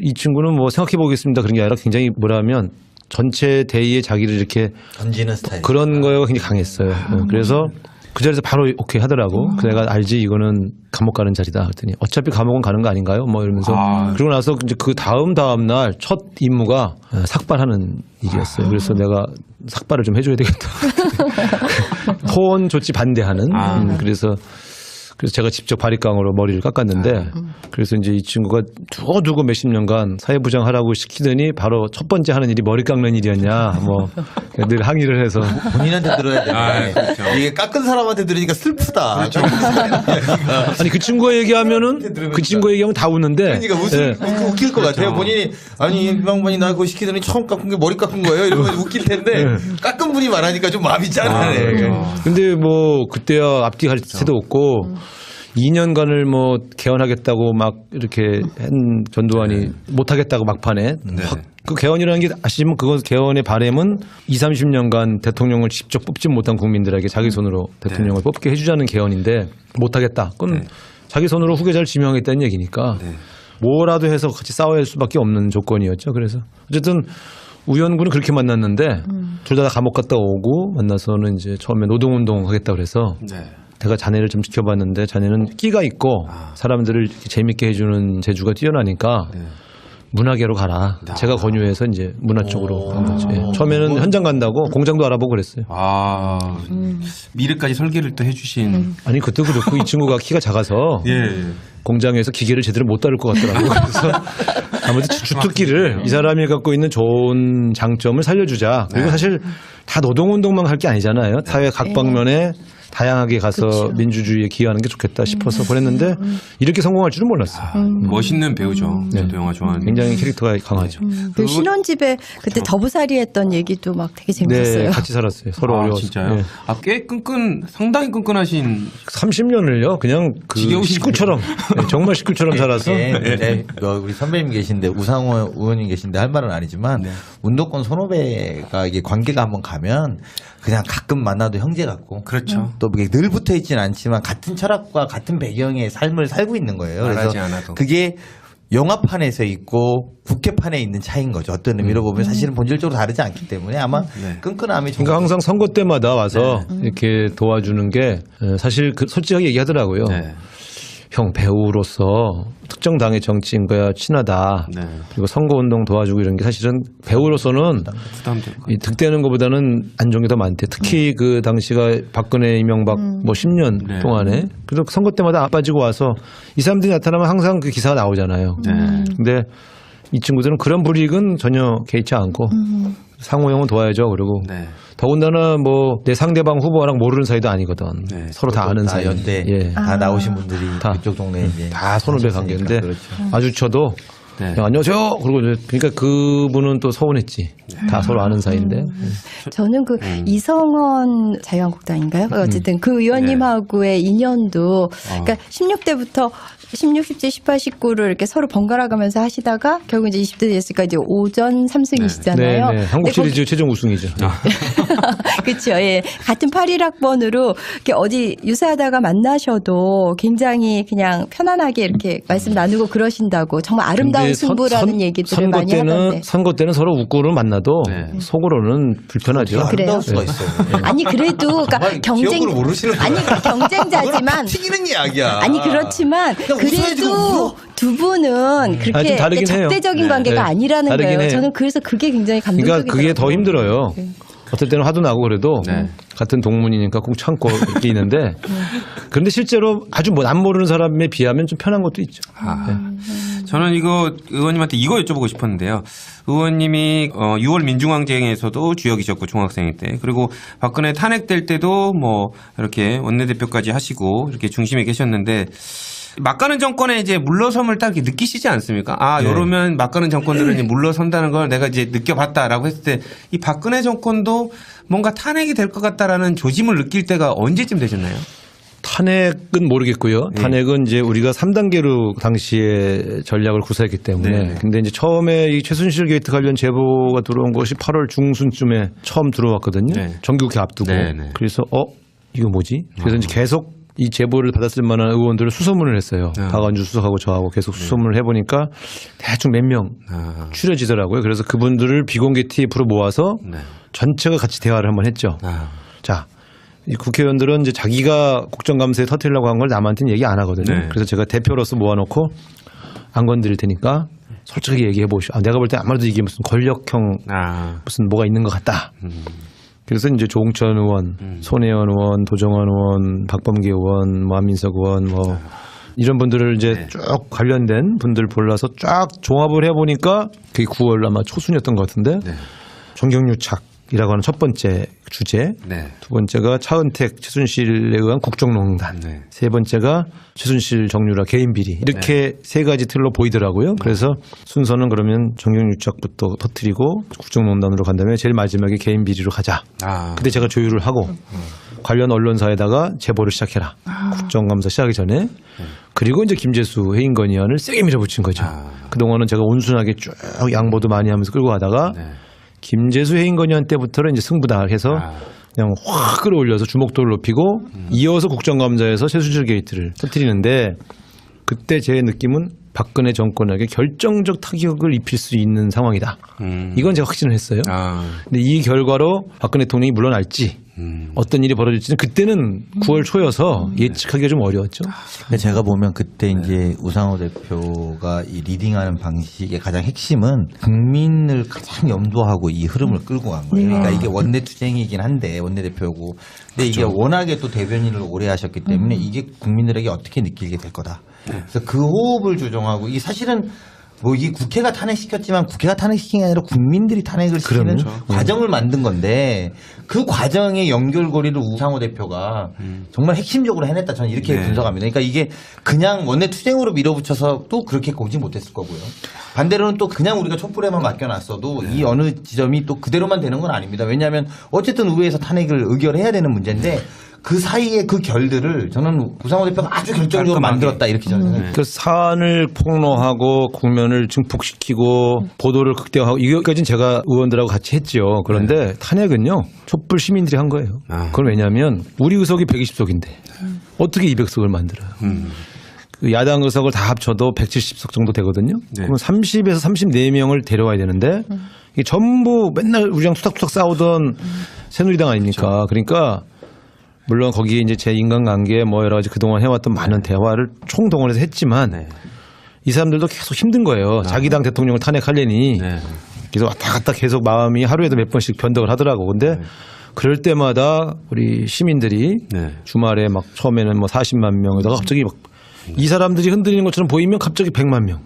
이 친구는 뭐 생각해 보겠습니다. 그런 게 아니라 굉장히 뭐라 하면 전체 대의에 자기를 이렇게 던지는 스타일. 그런 거가 굉장히 강했어요. 그래서 그 자리에서 바로 오케이 하더라고. 그래서 내가 알지 이거는 감옥 가는 자리다. 그랬더니 어차피 감옥은 가는 거 아닌가요? 뭐 이러면서 그러고 나서 이제 그 다음 날 첫 임무가 삭발하는 일이었어요. 그래서 내가 삭발을 좀 해줘야 되겠다. 포원 조치 반대하는. 그래서 제가 직접 바리깡으로 머리를 깎았는데 그래서 이제 이 친구가 두고두고 몇십 년간 사회부장 하라고 시키더니 바로 첫 번째 하는 일이 머리 깎는 일이었냐 뭐 늘 항의를 해서 본인한테 들어야 되는데 그렇죠. 이게 깎은 사람한테 들으니까 슬프다. 그렇죠. 아니 그 친구가 얘기하면은 그 친구가 얘기하면 다 웃는데 그러니까 웃길 것 같아요. 본인이 아니 이방반이 나 그거 시키더니 처음 깎은 게 머리 깎은 거예요. 이러면 웃길 텐데 깎은 분이 말하니까 좀 마음이 짠하네. 근데 뭐 그때야 앞뒤 갈 새도 없고 2년간을 뭐 개헌하겠다고 막 이렇게 한 전두환이 못하겠다고 막판에 확 그 개헌이라는 게 아시지만 그건 개헌의 바람은 20, 30년간 대통령을 직접 뽑지 못한 국민들에게 자기 손으로 대통령을 뽑게 해주자는 개헌인데 못하겠다. 그건 자기 손으로 후계자를 지명하겠다는 얘기니까 뭐라도 해서 같이 싸워야 할 수밖에 없는 조건이었죠. 그래서 어쨌든 우연군은 그렇게 만났는데 둘 다 감옥 갔다 오고 만나서는 이제 처음에 노동운동 하겠다 그래서 내가 자네를 좀 지켜봤는데 자네는 끼가 있고 사람들을 이렇게 재밌게 해주는 재주가 뛰어나니까 문화계로 가라. 제가 권유해서 이제 문화 쪽으로 간 거죠. 예. 처음에는 현장 간다고 공장도 알아보고 그랬어요. 미래까지 설계를 또 해주신. 아니 그것도 그렇고 이 친구가 키가 작아서 공장에서 기계를 제대로 못 다룰 것 같더라고요. 그래서 아무튼 주특기를 이 사람이 갖고 있는 좋은 장점을 살려주자. 그리고 사실 다 노동운동만 할 게 아니잖아요. 사회 각 방면에 다양하게 가서 민주주의에 기여하는 게 좋겠다 싶어서 보냈는데 이렇게 성공할 줄은 몰랐어요. 멋있는 배우죠. 저도 영화 좋아하는. 굉장히 캐릭터가 강하죠. 그 신혼집에 그때 더부살이 했던 얘기도 막 되게 재밌었어요. 네, 같이 살았어요. 서로 어려워서. 진짜요? 네. 꽤 상당히 끈끈하신. 30년을요. 그냥 그 지겨우신 식구처럼 네, 정말 식구처럼 살아서. 네. 우리 선배님 계신데 우상호 의원님 계신데 할 말은 아니지만 운동권 선후배가 이게 관계가 한번 가면 그냥 가끔 만나도 형제 같고 그렇죠. 또 늘 붙어 있지는 않지만 같은 철학과 같은 배경의 삶을 살고 있는 거예요. 말하지 그래서 않아도. 그게 영화판에서 있고 국회판에 있는 차이인 거죠. 어떤 의미로 보면 사실은 본질적으로 다르지 않기 때문에 아마 끈끈함이 좀. 그러니까 항상 선거 때마다 와서 이렇게 도와주는 게 사실 솔직하게 얘기하더라고요. 형 배우로서 특정 당의 정치인과 친하다. 그리고 선거운동 도와주고 이런 게 사실은 배우로서는 부담될 것 이 득되는 것보다는 안 좋은 게 더 많대. 특히 그 당시가 박근혜 이명박 뭐 10년 동안에 그래서 선거 때마다 빠지고 와서 이 사람들이 나타나면 항상 그 기사가 나오잖아요. 근데 이 친구들은 그런 불이익은 전혀 개의치 않고 상호형은 도와야죠. 그리고 더군다나 뭐 내 상대방 후보랑 모르는 사이도 아니거든. 서로 다 아는 사이. 연대 다 나오신 분들이 다. 그쪽 동네에 이제 다 선후배 관계인데 그렇죠. 마주쳐도 야, 안녕하세요. 그러고 그러니까 그분은 또 서운했지. 다 서로 아는 사이인데. 저는 그 이성원 자유한국당인가요? 어쨌든 그 의원님하고의 인연도 그러니까 16대부터 16, 17, 18, 19를 이렇게 서로 번갈아 가면서 하시다가 결국 이제 20대 됐으니까 이제 오전 3승이시잖아요. 네. 한국 시리즈 최종 우승이죠. 그렇죠. 예. 같은 81학번으로 이렇게 어디 유세하다가 만나셔도 굉장히 그냥 편안하게 이렇게 말씀 나누고 그러신다고 정말 아름다운 근데 승부라는 얘기들을 많이 하던데. 선거 때는 서로 웃고는 만나도 속으로는 불편하죠. 아름다울 수가 있어요. 아니 그래도 그러니까 기억으로 모르시는 아니 그러니까 경쟁자지만 튀기는 이야기야. 아니 그렇지만 그래도 두 분은 그렇게 좀 다르긴 해요. 적대적인 관계가 아니라는 다르긴 거예요. 해요. 저는 그래서 그게 굉장히 감동적이더라고요. 그러니까 그게 더 힘들어요. 어떨 때는 화도 나고 그래도 같은 동문이니까 꼭 참고 이렇게 있는데 그런데 실제로 아주 안 모르는 사람에 비하면 좀 편한 것도 있죠. 저는 이거 의원님한테 이거 여쭤보고 싶었는데요. 의원님이 6월 민중항쟁에서도 주역이셨고 중학생 때 그리고 박근혜 탄핵될 때도 뭐 이렇게 원내대표까지 하시고 이렇게 중심에 계셨는데 막가는 정권에 이제 물러섬을 딱 이렇게 느끼시지 않습니까? 아, 네. 이러면 막가는 정권들은 이제 물러선다는 걸 내가 이제 느껴봤다라고 했을 때 이 박근혜 정권도 뭔가 탄핵이 될 것 같다라는 조짐을 느낄 때가 언제쯤 되셨나요? 탄핵은 모르겠고요. 탄핵은 이제 우리가 3단계로 당시에 전략을 구사했기 때문에. 네. 근데 이제 처음에 이 최순실 게이트 관련 제보가 들어온 것이 8월 중순쯤에 처음 들어왔거든요. 네. 정기국회 앞두고. 네, 네. 그래서 이거 뭐지? 그래서 이제 계속 이 제보를 받았을 만한 의원들을 수소문을 했어요. 박원주 수석하고 저하고 계속 수소문을 해보니까 대충 몇 명 추려지더라고요. 그래서 그분들을 비공개 TF로 모아서 네. 전체가 같이 대화를 한번 했죠. 자, 이 국회의원들은 이제 자기가 국정감사에 터뜨리려고 한 걸 남한테는 얘기 안 하거든요. 네. 그래서 제가 대표로서 모아놓고 안 건드릴 테니까 솔직하게 얘기해 보시오. 내가 볼 때 아무래도 이게 무슨 권력형 무슨 뭐가 있는 것 같다. 그래서 이제 조홍천 의원, 손혜원 의원, 도정환 의원, 박범계 의원, 뭐 안민석 의원 뭐 이런 분들을 이제 쭉 관련된 분들 불러서 쫙 종합을 해보니까 그게 9월 아마 초순이었던 것 같은데 정경유착이라고 하는 첫 번째 주제, 네. 두 번째가 차은택, 최순실에 의한 국정농단, 네. 세 번째가 최순실, 정유라 개인 비리 이렇게 세 가지 틀로 보이더라고요. 그래서 순서는 그러면 정경유착부터 터뜨리고 국정농단으로 간 다음에 제일 마지막에 개인 비리로 가자. 근데 제가 조율을 하고 관련 언론사에다가 제보를 시작해라. 국정감사 시작하기 전에. 그리고 이제 김재수 해임건의안을 세게 밀어붙인 거죠. 그동안은 제가 온순하게 쭉 양보도 많이 하면서 끌고 가다가 김재수 해임건의안 때부터는 이제 승부다 해서 그냥 확 끌어올려서 주목도를 높이고 이어서 국정감사에서 최순실 게이트를 터뜨리는데 그때 제 느낌은 박근혜 정권에게 결정적 타격을 입힐 수 있는 상황이다. 이건 제가 확신을 했어요. 근데 이 결과로 박근혜 대통령이 물러날지 어떤 일이 벌어질지는 그때는 9월 초여서 예측하기가 좀 어려웠죠. 근데 제가 보면 그때 이제 우상호 대표가 이 리딩하는 방식의 가장 핵심은 국민을 가장 염두하고 이 흐름을 끌고 간 거예요. 그러니까 이게 원내 투쟁이긴 한데 원내대표고. 근데 이게 워낙에 또 대변인을 오래 하셨기 때문에 이게 국민들에게 어떻게 느끼게 될 거다. 그래서 그 호흡을 조정하고 이 사실은 뭐 이게 국회가 탄핵시켰지만 국회가 탄핵시킨 게 아니라 국민들이 탄핵을 시키는 과정을 만든 건데 그 과정의 연결고리를 우상호 대표가 정말 핵심적으로 해냈다. 저는 이렇게 분석합니다. 그러니까 이게 그냥 원내 투쟁으로 밀어붙여서 또 그렇게 오지 못했을 거고요. 반대로는 또 그냥 우리가 촛불에만 맡겨놨어도 이 어느 지점이 또 그대로만 되는 건 아닙니다. 왜냐하면 어쨌든 의회에서 탄핵을 의결해야 되는 문제인데 그 사이에 그 결들을 저는 우상호 대표가 아주 결정적으로 만들었다 이렇게 저는 생각해요. 그 사안을 폭로하고 국면을 증폭시키고 보도를 극대화하고 이것까지는 제가 의원들하고 같이 했죠. 그런데 탄핵은요 촛불 시민들이 한 거예요. 그건 왜냐하면 우리 의석이 120석인데 어떻게 200석을 만들어요. 그 야당 의석을 다 합쳐도 170석 정도 되거든요. 그럼 30에서 34명을 데려와야 되는데 이게 전부 맨날 우리랑 투닥투닥 싸우던 새누리당 아닙니까? 그러니까 물론 거기에 이제 제 인간관계 뭐 여러 가지 그동안 해왔던 많은 대화를 총동원해서 했지만 이 사람들도 계속 힘든 거예요. 자기 당 대통령을 탄핵하려니. 그래서 왔다 갔다 계속 마음이 하루에도 몇 번씩 변덕을 하더라고. 근데 그럴 때마다 우리 시민들이 주말에 막 처음에는 뭐 40만 명에다가 갑자기 막 이 사람들이 흔들리는 것처럼 보이면 갑자기 100만 명.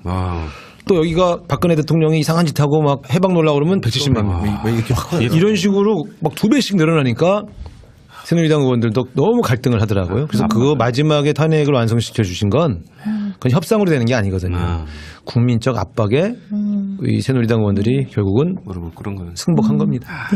또 여기가 박근혜 대통령이 이상한 짓 하고 막 해방 놀라고 그러면 170만 명. 이렇게 확 이런 식으로 막 2배씩 늘어나니까 새누리당 의원들도 너무 갈등을 하더라고요. 그래서 그거 마지막에 탄핵을 완성시켜 주신 건 그건 협상으로 되는 게 아니거든요. 국민적 압박에 이 새누리당 의원들이 결국은 승복한 겁니다.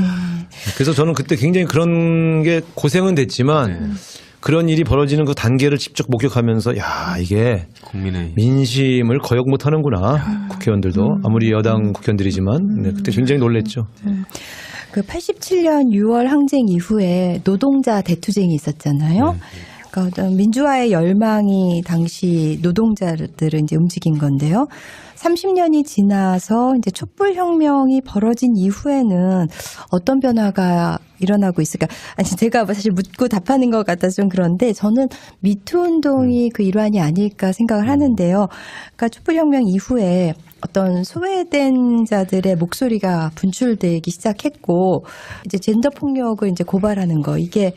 그래서 저는 그때 굉장히 그런 게 고생은 됐지만 그런 일이 벌어지는 그 단계를 직접 목격하면서 야 이게 국민의 민심을 거역 못하는구나. 국회의원들도 아무리 여당 국회의원들이지만 그때 굉장히 놀랬죠. 그 87년 6월 항쟁 이후에 노동자 대투쟁이 있었잖아요. 그러니까 어떤 민주화의 열망이 당시 노동자들을 이제 움직인 건데요. 30년이 지나서 이제 촛불혁명이 벌어진 이후에는 어떤 변화가 일어나고 있을까? 아니, 제가 사실 묻고 답하는 것 같아서 좀 그런데 저는 미투 운동이 그 일환이 아닐까 생각을 하는데요. 그러니까 촛불혁명 이후에 어떤 소외된 자들의 목소리가 분출되기 시작했고 이제 젠더 폭력을 이제 고발하는 거 이게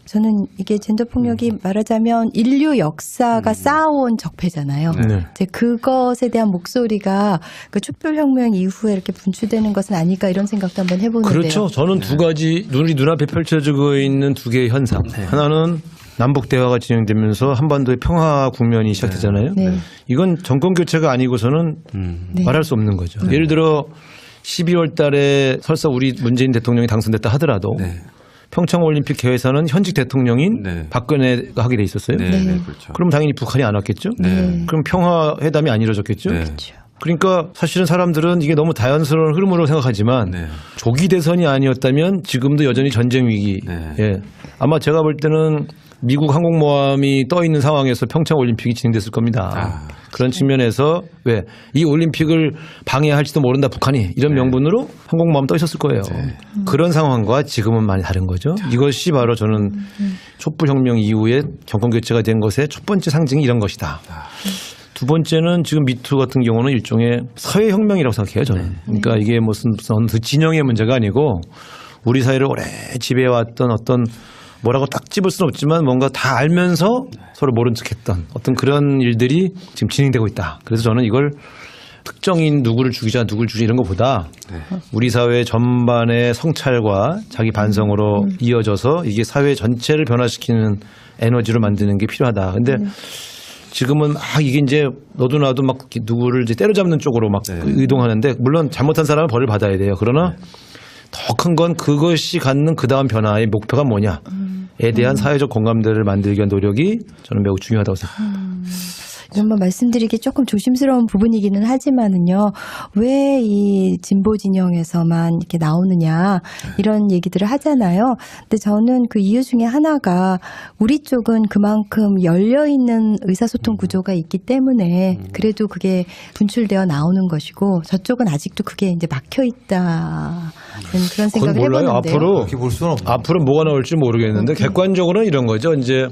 저는 이게 젠더 폭력이 말하자면 인류 역사가 쌓아온 적폐잖아요. 이제 그것에 대한 목소리가 그 촛불혁명 이후에 이렇게 분출되는 것은 아닐까 이런 생각도 한번 해보는데요. 그렇죠. 저는 두 가지 우리 눈앞에 펼쳐지고 있는 두 개의 현상. 하나는 남북 대화가 진행되면서 한반도의 평화 국면이 시작되잖아요. 네. 이건 정권 교체가 아니고서는 네. 말할 수 없는 거죠. 예를 들어 12월 달에 설사 우리 문재인 대통령이 당선됐다 하더라도 평창올림픽 개회사는 현직 대통령인 네. 박근혜가 하게 돼 있었어요. 네, 네, 그렇죠. 그럼 당연히 북한이 안 왔겠죠. 네. 그럼 평화회담이 안 이루어졌겠죠. 네. 그러니까 사실은 사람들은 이게 너무 자연스러운 흐름으로 생각하지만 네. 조기 대선이 아니었다면 지금도 여전히 전쟁 위기. 네. 예. 아마 제가 볼 때는 미국 항공모함이 떠 있는 상황에서 평창 올림픽이 진행됐을 겁니다. 그런 측면에서 왜 이 올림픽을 방해할지도 모른다 북한이 이런 명분으로 항공모함 떠 있었을 거예요. 그런 상황과 지금은 많이 다른 거죠. 이것이 바로 저는 촛불혁명 이후에 정권 교체가 된 것의 첫 번째 상징이 이런 것이다. 두 번째는 지금 미투 같은 경우는 일종의 사회혁명이라고 생각해요, 저는. 그러니까 이게 무슨 어느 진영의 문제가 아니고 우리 사회를 오래 지배해왔던 어떤 뭐라고 딱 집을 수는 없지만 뭔가 다 알면서 서로 모른 척했던 어떤 그런 일들이 지금 진행되고 있다. 그래서 저는 이걸 특정인 누구를 죽이자 누구를 죽이자 이런 것보다 우리 사회 전반의 성찰과 자기 반성으로 이어져서 이게 사회 전체를 변화시키는 에너지로 만드는 게 필요하다. 근데 지금은 막 이게 이제 너도 나도 막 누구를 이제 때려잡는 쪽으로 막 의동하는데 물론 잘못한 사람은 벌을 받아야 돼요. 그러나 더 큰 건 그것이 갖는 그 다음 변화의 목표가 뭐냐에 대한 사회적 공감대를 만들기 위한 노력이 저는 매우 중요하다고 생각합니다. 정말 말씀드리기 조금 조심스러운 부분이기는 하지만은요, 왜 이 진보 진영에서만 이렇게 나오느냐, 이런 얘기들을 하잖아요. 근데 저는 그 이유 중에 하나가 우리 쪽은 그만큼 열려있는 의사소통 구조가 있기 때문에 그래도 그게 분출되어 나오는 것이고 저쪽은 아직도 그게 이제 막혀있다. 그런 생각을 몰라요. 해봤는데요. 앞으로 그렇게 볼 수는 없는 앞으로 뭐가 나올지 모르겠는데 객관적으로는 이런 거죠. 이제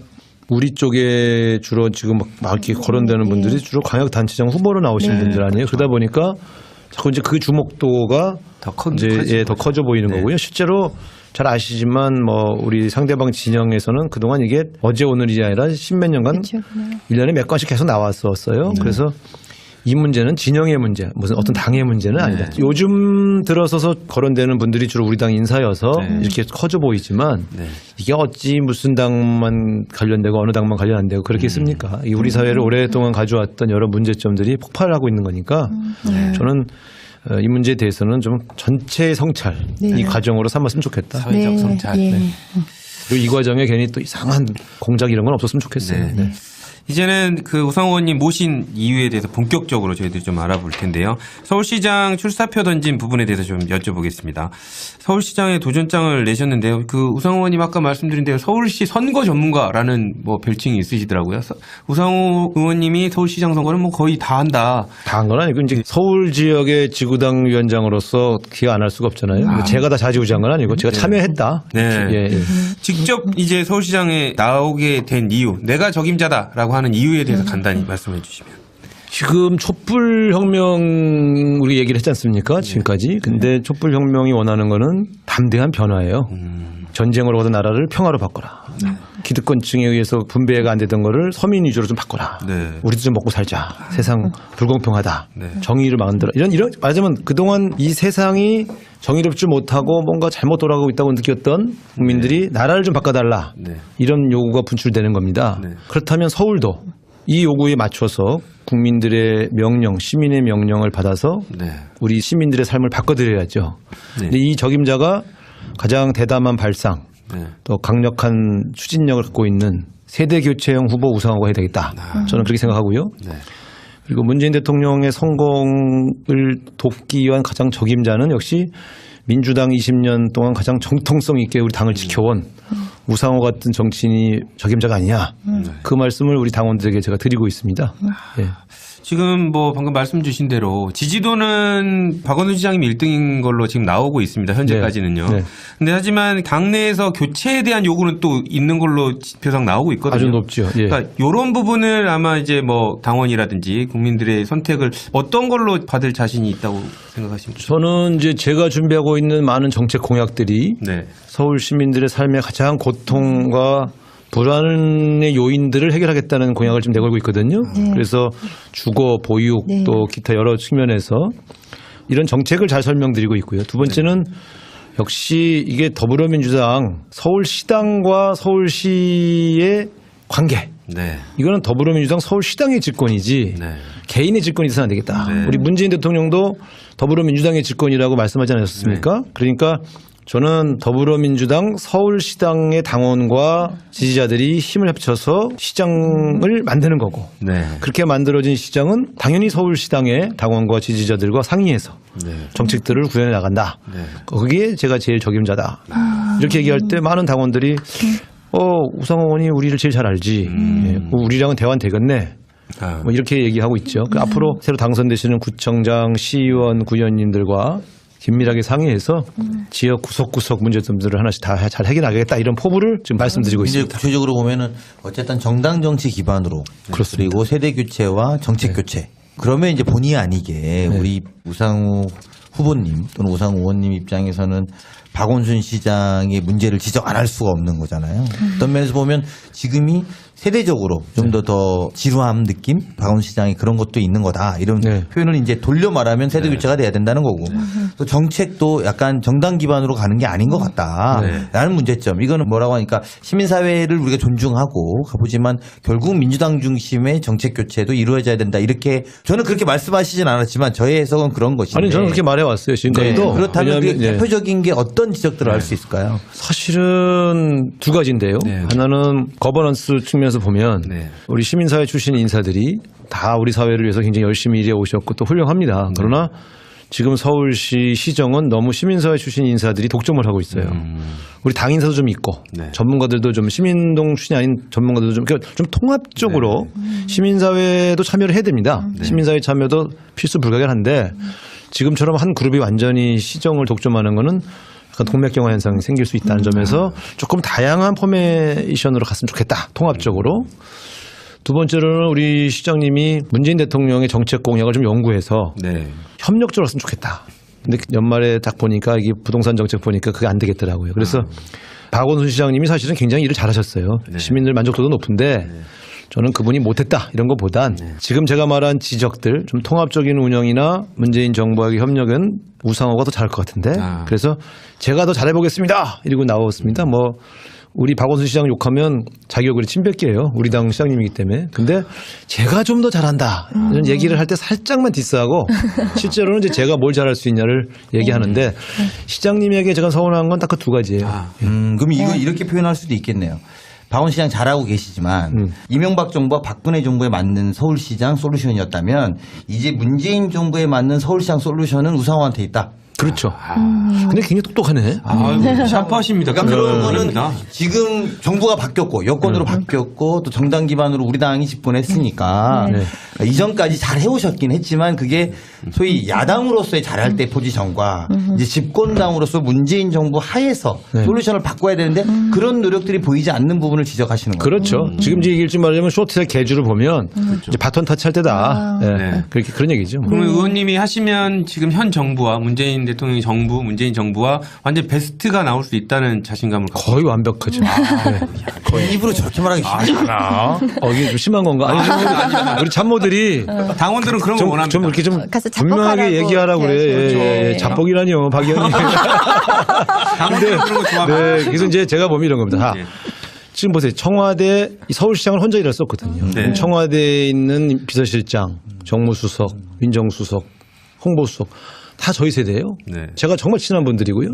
우리 쪽에 주로 지금 막 이렇게 거론되는 분들이 주로 광역단체장 후보로 나오시는 분들 아니에요. 그러다 보니까 자꾸 이제 그 주목도가 더 커져 보이는 거고요. 실제로 잘 아시지만 뭐 우리 상대방 진영에서는 그동안 이게 어제 오늘이 아니라 십몇 년간 그렇죠. 1년에 몇 건씩 계속 나왔었어요. 그래서 이 문제는 진영의 문제, 무슨 어떤 당의 문제는 아니다. 요즘 들어서서 거론되는 분들이 주로 우리 당 인사여서 이렇게 커져 보이지만 이게 어찌 무슨 당만 관련되고 어느 당만 관련 안 되고 그렇게 있습니까? 이 우리 사회를 오랫동안 가져왔던 여러 문제점들이 폭발하고 있는 거니까 저는 이 문제에 대해서는 좀 전체의 성찰, 이 과정으로 삼았으면 좋겠다. 사회적 성찰. 그리고 이 과정에 괜히 또 이상한 공작 이런 건 없었으면 좋겠어요. 네. 이제는 그 우상호 의원님 모신 이유에 대해서 본격적으로 저희들이 좀 알아볼 텐데요. 서울시장 출사표 던진 부분에 대해서 좀 여쭤보겠습니다. 서울시장에 도전장을 내셨는데요. 그 우상호 의원님 아까 말씀드린 대로 서울시 선거 전문가라는 뭐 별칭이 있으시더라고요. 우상호 의원님이 서울시장 선거는 뭐 거의 다 한다. 다 한 건 아니고 이제 서울 지역의 지구당 위원장으로서 기가 안 할 수가 없잖아요. 제가 다 좌지우지한 건 아니고 제가 참여했다. 네. 예. 직접 이제 서울시장에 나오게 된 이유, 내가 적임자다라고 하는 이유에 대해서 간단히 말씀해 주시면. 지금 촛불혁명 우리 얘기를 했지 않습니까? 지금까지. 근데 촛불혁명이 원하는 거는 담대한 변화예요. 전쟁으로 얻은 나라를 평화로 바꿔라. 기득권층에 의해서 분배가 안 되던 거를 서민 위주로 좀 바꿔라. 네. 우리도 좀 먹고 살자. 세상 불공평하다. 네. 정의를 만들어. 이런 말하자면 그동안 이 세상이 정의롭지 못하고 뭔가 잘못 돌아가고 있다고 느꼈던 국민들이 나라를 좀 바꿔달라. 네. 이런 요구가 분출되는 겁니다. 네. 그렇다면 서울도 이 요구에 맞춰서 국민들의 명령, 시민의 명령을 받아서 우리 시민들의 삶을 바꿔드려야죠. 근데 이 적임자가 가장 대담한 발상, 또 강력한 추진력을 갖고 있는 세대교체형 후보 우상호가 해야 되겠다. 저는 그렇게 생각하고요. 그리고 문재인 대통령의 성공을 돕기 위한 가장 적임자는 역시 민주당 20년 동안 가장 정통성 있게 우리 당을 지켜온 우상호 같은 정치인이 적임자가 아니냐. 그 말씀을 우리 당원들에게 제가 드리고 있습니다. 예. 지금 뭐 방금 말씀 주신 대로 지지도는 박원순 시장님이 1등인 걸로 지금 나오고 있습니다. 현재까지는요. 네. 근데 하지만 당내에서 교체에 대한 요구는 또 있는 걸로 지표상 나오고 있거든요. 아주 높죠. 예. 그러니까 이런 부분을 아마 이제 뭐 당원이라든지 국민들의 선택을 어떤 걸로 받을 자신이 있다고 생각하십니까? 저는 이제 제가 준비하고 있는 많은 정책 공약들이 서울 시민들의 삶의 가장 고통과 불안의 요인들을 해결하겠다는 공약을 좀 내걸고 있거든요. 그래서 주거, 보육 또 기타 여러 측면에서 이런 정책을 잘 설명드리고 있고요. 두 번째는 역시 이게 더불어민주당 서울시당과 서울시의 관계. 네. 이거는 더불어민주당 서울시당의 집권이지 네. 개인의 집권이 있어서는 안 되겠다. 네. 우리 문재인 대통령도 더불어민주당의 집권이라고 말씀하지 않았습니까? 그러니까 저는 더불어민주당 서울시당의 당원과 지지자들이 힘을 합쳐서 시장을 만드는 거고 네. 그렇게 만들어진 시장은 당연히 서울시당의 당원과 지지자들과 상의해서 네. 정책들을 구현해 나간다. 네. 거기에 제가 제일 적임자다. 이렇게 얘기할 때 많은 당원들이 우상호 의원이 우리를 제일 잘 알지. 예, 우리랑은 대화는 되겠네. 아. 뭐 이렇게 얘기하고 있죠. 그 앞으로 새로 당선되시는 구청장, 시의원, 구의원님들과 긴밀하게 상의해서 지역 구석구석 문제점들을 하나씩 다 잘 해결하겠다 이런 포부를 지금 말씀드리고 이제 있습니다. 구체적으로 보면은 어쨌든 정당 정치 기반으로 그렇습니다. 그리고 세대 교체와 정책 교체. 그러면 이제 본의 아니게 우리 우상호 후보님 또는 우상호 의원님 입장에서는 박원순 시장의 문제를 지적 안 할 수가 없는 거잖아요. 어떤 면에서 보면 지금이 세대적으로 좀 더 지루함 느낌? 박원순 시장의 그런 것도 있는 거다. 이런 네. 표현을 이제 돌려 말하면 세대 교체가 돼야 된다는 거고 또 정책도 약간 정당 기반으로 가는 게 아닌 것 같다. 라는 문제점. 이거는 뭐라고 하니까 시민사회를 우리가 존중하고 가보지만 결국 민주당 중심의 정책 교체도 이루어져야 된다. 이렇게 저는 그렇게 말씀하시진 않았지만 저의 해석은 그런 것인데. 아니 저는 그렇게 말해왔어요. 네. 지금까지도. 그렇다면 그 왜냐하면, 대표적인 게 어떤 지적들을 할 수 있을까요? 사실은 두 가지인데요. 네. 하나는 거버넌스 측면에서 보면 네. 우리 시민사회 출신 인사들이 다 우리 사회를 위해서 굉장히 열심히 일해 오셨고 또 훌륭합니다. 그러나 지금 서울시 시정은 너무 시민사회 출신 인사들이 독점을 하고 있어요. 우리 당 인사도 좀 있고 네. 전문가들도 좀 시민동 출신이 아닌 전문가들도 좀, 그러니까 좀 통합적으로 시민사회도 참여를 해야 됩니다. 시민사회 참여도 필수 불가결한데 지금처럼 한 그룹이 완전히 시정을 독점하는 거는 약간 동맥경화 현상이 생길 수 있다는 점에서 조금 다양한 포메이션으로 갔으면 좋겠다. 통합적으로. 두 번째로는 우리 시장님이 문재인 대통령의 정책 공약을 좀 연구해서 네. 협력적으로 했으면 좋겠다. 근데 연말에 딱 보니까 이게 부동산 정책 보니까 그게 안 되겠더라고요. 그래서 박원순 시장님이 사실은 굉장히 일을 잘하셨어요. 시민들 만족도도 높은데 저는 그분이 못했다 이런 것보단 지금 제가 말한 지적들 좀 통합적인 운영이나 문재인 정부와의 협력은 우상호가 더 잘할 것 같은데 그래서 제가 더 잘해보겠습니다 이러고 나왔습니다. 뭐 우리 박원순 시장 욕하면 자기 얼굴이 침뱉기예요. 우리 당 시장님이기 때문에. 근데 제가 좀 더 잘한다 이런 얘기를 할 때 살짝만 디스하고 실제로는 이제 제가 뭘 잘할 수 있냐를 얘기하는데 시장님에게 제가 서운한 건 딱 그 두 가지예요. 그럼 이거 이렇게 표현할 수도 있겠네요. 박원순 시장 잘하고 계시지만 이명박 정부와 박근혜 정부에 맞는 서울시장 솔루션이었다면 이제 문재인 정부에 맞는 서울시장 솔루션은 우상호한테 있다. 그렇죠. 근데 굉장히 똑똑하네. 샤프하십니다. 그러니까 그런 거는 그럽니다. 지금 정부가 바뀌었고 여권으로 바뀌었고 또 정당 기반으로 우리 당이 집권했으니까 이전까지 잘 해오셨긴 했지만 그게 소위 야당으로서의 잘할 때 포지션과 이제 집권당으로서 문재인 정부 하에서 솔루션을 바꿔야 되는데 그런 노력들이 보이지 않는 부분을 지적하시는 거예요. 그렇죠. 지금 이제 얘기를 좀 말하자면 쇼트의 계주를 보면 이제 바톤 터치할 때다. 네. 그렇게 그런 얘기죠. 뭐. 그러면 의원님이 하시면 지금 현 정부와 문재인 대통령 정부, 문재인 정부와 완전 베스트가 나올 수 있다는 자신감을 갖고 거의 완벽하죠. 네. 입으로 저렇게 말하기 쉽지. 이게 좀 심한 건가? 아니, 우리 참모들이 당원들은 그런 걸 좀 원합니다. 이렇게 좀 가서 분명하게 자뻑하라고 얘기하라고 그래. 그렇죠. 예, 자뻑이라니요, 박 의원님. 당원들은 그런 거 좋아합니다. 네, 그래서 이제 제가 보면 이런 겁니다. 네. 지금 보세요. 청와대 이 서울시장을 혼자 일할 수 없거든요. 네. 청와대에 있는 비서실장, 정무수석, 민정수석, 홍보수석 다 저희 세대예요. 네. 제가 정말 친한 분들이고요.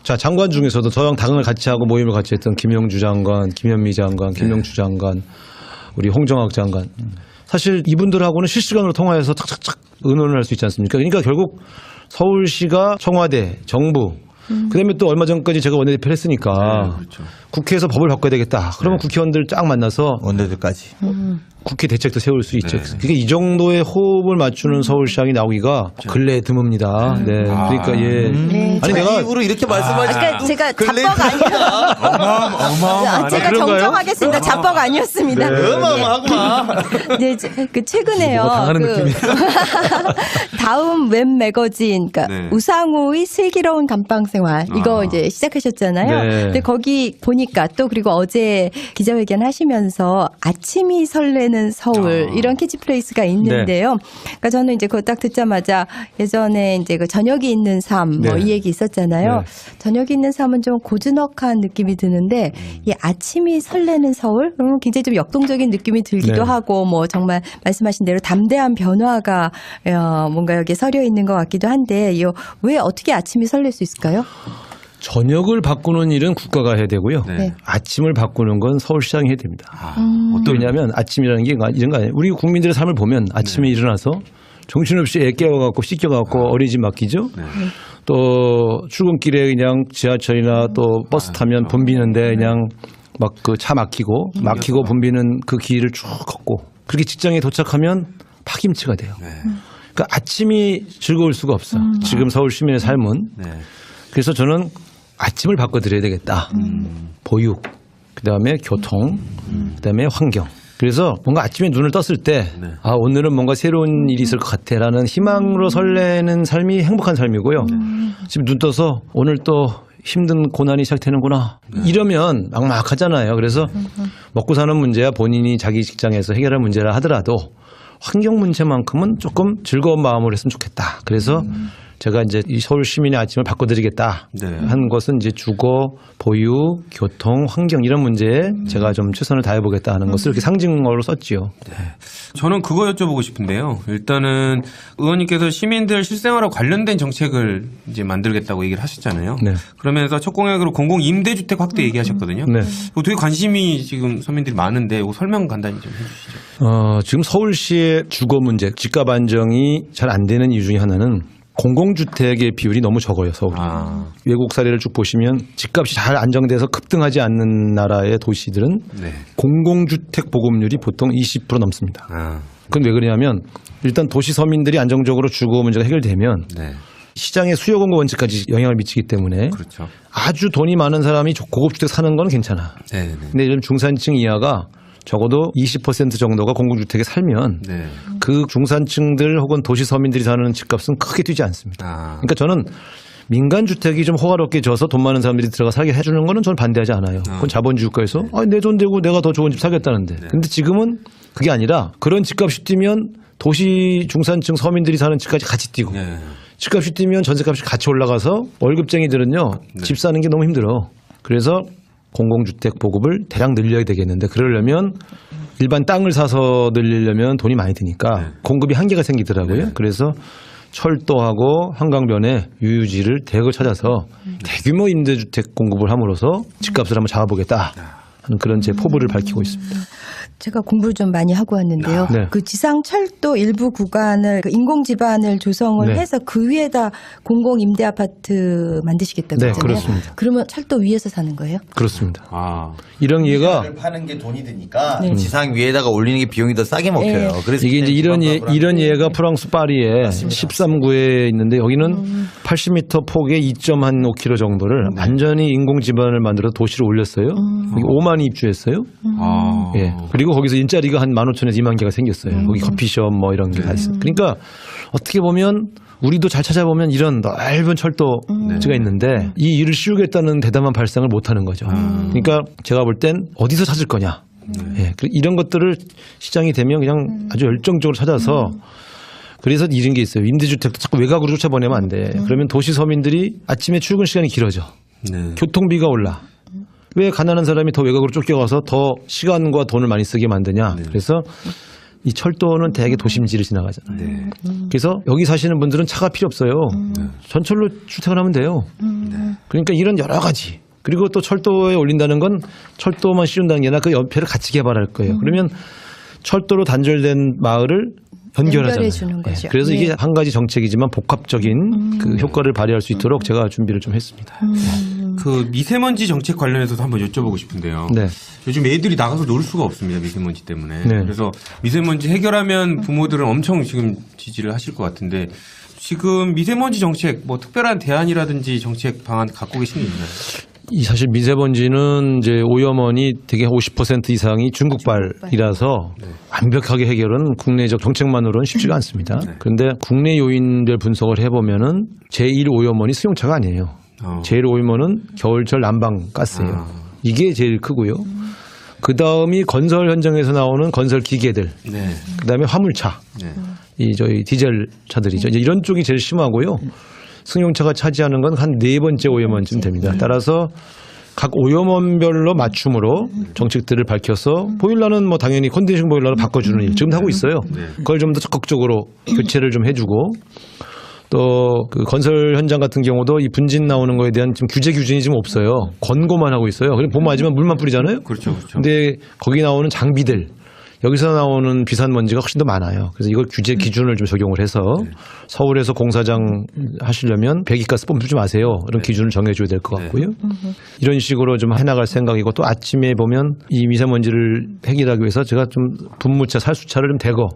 자, 장관 중에서도 저랑 당을 같이 하고 모임을 같이 했던 김영주 장관, 김현미 장관, 김영주 장관, 우리 홍정학 장관. 사실 이분들하고는 실시간으로 통화해서 착착착 의논을 할 수 있지 않습니까? 그러니까 결국 서울시가 청와대, 정부, 그다음에 또 얼마 전까지 제가 원내대표를 했으니까 국회에서 법을 바꿔야 되겠다. 그러면 국회의원들 쫙 만나서 원내들까지. 국회 대책도 세울 수 있죠. 그게 이 정도의 호흡을 맞추는 서울시장이 나오기가 근래에 드뭅니다. 네. 그러니까 예. 네, 아니 내가 입으로 이렇게 말씀하시니까 그러니까 제가 자뻑 아니에요. 제가 그런가요? 정정하겠습니다. 자뻑 아니었습니다. 어마어마하구만. 네, 그 최근에요. 뭐가 당하는 느낌이야. 다음 웹 매거진, 그러니까 네. 우상호의 슬기로운 감방 생활 이거 이제 시작하셨잖아요. 네. 근데 거기 보니까 또 그리고 어제 기자회견 하시면서 아침이 설레는 설레는 서울 이런 캐치프레이즈가 있는데요. 그러니까 저는 이제 그거 딱 듣자마자 예전에 이제 그 저녁이 있는 삶 뭐 이 얘기 있었잖아요. 네. 저녁이 있는 삶은 좀 고즈넉한 느낌이 드는데 이 아침이 설레는 서울 굉장히 좀 역동적인 느낌이 들기도 네. 하고 뭐 정말 말씀하신 대로 담대한 변화가 뭔가 여기에 서려 있는 것 같기도 한데 왜 어떻게 아침이 설렐 수 있을까요? 저녁을 바꾸는 일은 국가가 해야 되고요. 네. 아침을 바꾸는 건 서울시장이 해야 됩니다. 어떤 왜냐하면 아침이라는 게 이런 거 아니에요. 우리 국민들의 삶을 보면 아침에 일어나서 정신없이 애 깨워갖고 씻겨갖고 어린이집 맡기죠. 또 출근길에 그냥 지하철이나 또 버스 타면 붐비는데 그냥 막 그 차 막히고 붐비는 그 길을 쭉 걷고 그렇게 직장에 도착하면 파김치가 돼요. 그러니까 아침이 즐거울 수가 없어. 지금 서울 시민의 삶은. 그래서 저는 아침을 바꿔드려야 되겠다. 보육, 그다음에 교통, 그다음에 환경. 그래서 뭔가 아침에 눈을 떴을 때 오늘은 뭔가 새로운 일이 있을 것 같아라는 희망으로 설레는 삶이 행복한 삶이고요. 지금 눈 떠서 오늘 또 힘든 고난이 시작되는구나. 이러면 막막하잖아요. 그래서 먹고 사는 문제야 본인이 자기 직장에서 해결할 문제라 하더라도 환경 문제만큼은 조금 즐거운 마음으로 했으면 좋겠다. 그래서 제가 이제 이 서울 시민의 아침을 바꿔드리겠다 한 것은 이제 주거, 보육, 교통, 환경 이런 문제에 제가 좀 최선을 다해보겠다 하는 것을 이렇게 상징어로 썼지요. 저는 그거 여쭤보고 싶은데요. 일단은 의원님께서 시민들 실생활과 관련된 정책을 이제 만들겠다고 얘기를 하셨잖아요. 네. 그러면서 첫 공약으로 공공 임대주택 확대 얘기하셨거든요. 네. 이거 되게 관심이 지금 서민들이 많은데 이거 설명 간단히 좀 해주시죠. 지금 서울시의 주거 문제, 집값 안정이 잘 안 되는 이유 중에 하나는 공공주택의 비율이 너무 적어요, 서울이. 외국 사례를 쭉 보시면 집값이 잘 안정돼서 급등하지 않는 나라의 도시들은 공공주택 보급률이 보통 20% 넘습니다. 그건 왜 그러냐면 일단 도시 서민들이 안정적으로 주거 문제가 해결되면 시장의 수요 공급 원칙까지 영향을 미치기 때문에 그렇죠. 아주 돈이 많은 사람이 고급주택 사는 건 괜찮아. 근데 요즘 중산층 이하가 적어도 20% 정도가 공공주택에 살면 그 중산층들 혹은 도시 서민들이 사는 집값은 크게 뛰지 않습니다. 그러니까 저는 민간 주택이 좀 호화롭게 져서 돈 많은 사람들이 들어가 살게 해주는 거는 저는 반대하지 않아요. 그건 자본주의 국가에서 내 돈 대고 내가 더 좋은 집 사겠다는데. 근데 지금은 그게 아니라 그런 집값이 뛰면 도시 중산층 서민들이 사는 집까지 같이 뛰고 집값이 뛰면 전세값이 같이 올라가서 월급쟁이들은요 집 사는 게 너무 힘들어. 그래서 공공주택 보급을 대량 늘려야 되겠는데 그러려면 일반 땅을 사서 늘리려면 돈이 많이 드니까 공급이 한계가 생기더라고요. 그래서 철도하고 한강변에 유유지를 대거 찾아서 대규모 임대주택 공급을 함으로써 집값을 한번 잡아보겠다 하는 그런 제 포부를 밝히고 있습니다. 제가 공부를 좀 많이 하고 왔는데요. 그 지상철도 일부 구간을 그 인공 지반을 조성을 해서 그 위에다 공공 임대 아파트 만드시겠다고 네, 했잖아요. 그렇습니다. 그러면 철도 위에서 사는 거예요? 그렇습니다. 이런 예가 파는 게 돈이 드니까 지상 위에다가 올리는 게 비용이 더 싸게 먹혀요. 그래서 이게 이제 이런 예가 프랑스 파리에 13구에 있는데 여기는 80m 폭에 2.5km 정도를 완전히 인공 지반을 만들어 도시를 올렸어요. 여기 5만이 입주했어요. 예. 그리고 거기서 일자리가 한 15,000에서 2만 개가 생겼어요. 거기 커피숍 뭐 이런 게 다 있어요. 그러니까 어떻게 보면 우리도 잘 찾아보면 이런 넓은 철도가 있는데 이 일을 씌우겠다는 대담한 발상을 못 하는 거죠. 그러니까 제가 볼 땐 어디서 찾을 거냐. 예. 이런 것들을 시장이 되면 그냥 아주 열정적으로 찾아서 그래서 이런 게 있어요. 임대주택도 자꾸 외곽으로 쫓아보내면 안 돼. 그러면 도시 서민들이 아침에 출근 시간이 길어져. 교통비가 올라. 왜 가난한 사람이 더 외곽으로 쫓겨가서 더 시간과 돈을 많이 쓰게 만드냐. 그래서 이 철도는 대개 도심지를 지나가잖아요. 그래서 여기 사시는 분들은 차가 필요 없어요. 전철로 출퇴근 하면 돼요. 그러니까 이런 여러 가지. 그리고 또 철도에 올린다는 건 철도만 씌운다는 게 아니라 그 옆에를 같이 개발할 거예요. 그러면 철도로 단절된 마을을 연결하잖아요. 주는 거죠. 그래서 이게 한 가지 정책이지만 복합적인 그 효과를 발휘할 수 있도록 제가 준비를 좀 했습니다. 그 미세먼지 정책 관련해서도 한번 여쭤보고 싶은데요. 요즘 애들이 나가서 놀 수가 없습니다. 미세먼지 때문에. 그래서 미세먼지 해결하면 부모들은 엄청 지금 지지를 하실 것 같은데 지금 미세먼지 정책 뭐 특별한 대안이라든지 정책 방안 갖고 계신 게 있나요? 이 사실 미세먼지는 이제 오염원이 되게 50% 이상이 중국발이라서 완벽하게 해결은 국내적 정책만으로는 쉽지가 않습니다. 그런데 국내 요인별 분석을 해보면은 제1 오염원이 수용차가 아니에요. 제일 오염원은 겨울철 난방가스예요. 이게 제일 크고요. 그 다음이 건설 현장에서 나오는 건설 기계들. 네. 그 다음에 화물차. 네. 이 저희 디젤 차들이죠. 이제 이런 쪽이 제일 심하고요. 승용차가 차지하는 건 한 4번째 오염원쯤 됩니다. 따라서 각 오염원별로 맞춤으로 정책들을 밝혀서 보일러는 뭐 당연히 컨디션 보일러로 바꿔주는 일 지금도 하고 있어요. 그걸 좀 더 적극적으로 교체를 좀 해주고 또 그 건설 현장 같은 경우도 이 분진 나오는 거에 대한 지금 규제 기준이 지금 없어요. 권고만 하고 있어요. 그냥 봄 맞으면 물만 뿌리잖아요. 그렇죠, 그렇죠. 근데 거기 나오는 장비들 여기서 나오는 비산먼지가 훨씬 더 많아요. 그래서 이걸 규제 기준을 좀 적용을 해서 서울에서 공사장 하시려면 배기가스 뿜지 마세요. 이런 기준을 정해줘야 될 것 같고요. 이런 식으로 좀 해나갈 생각이고 또 아침에 보면 이 미세먼지를 해결하기 위해서 제가 좀 분무차, 살수차를 좀 대거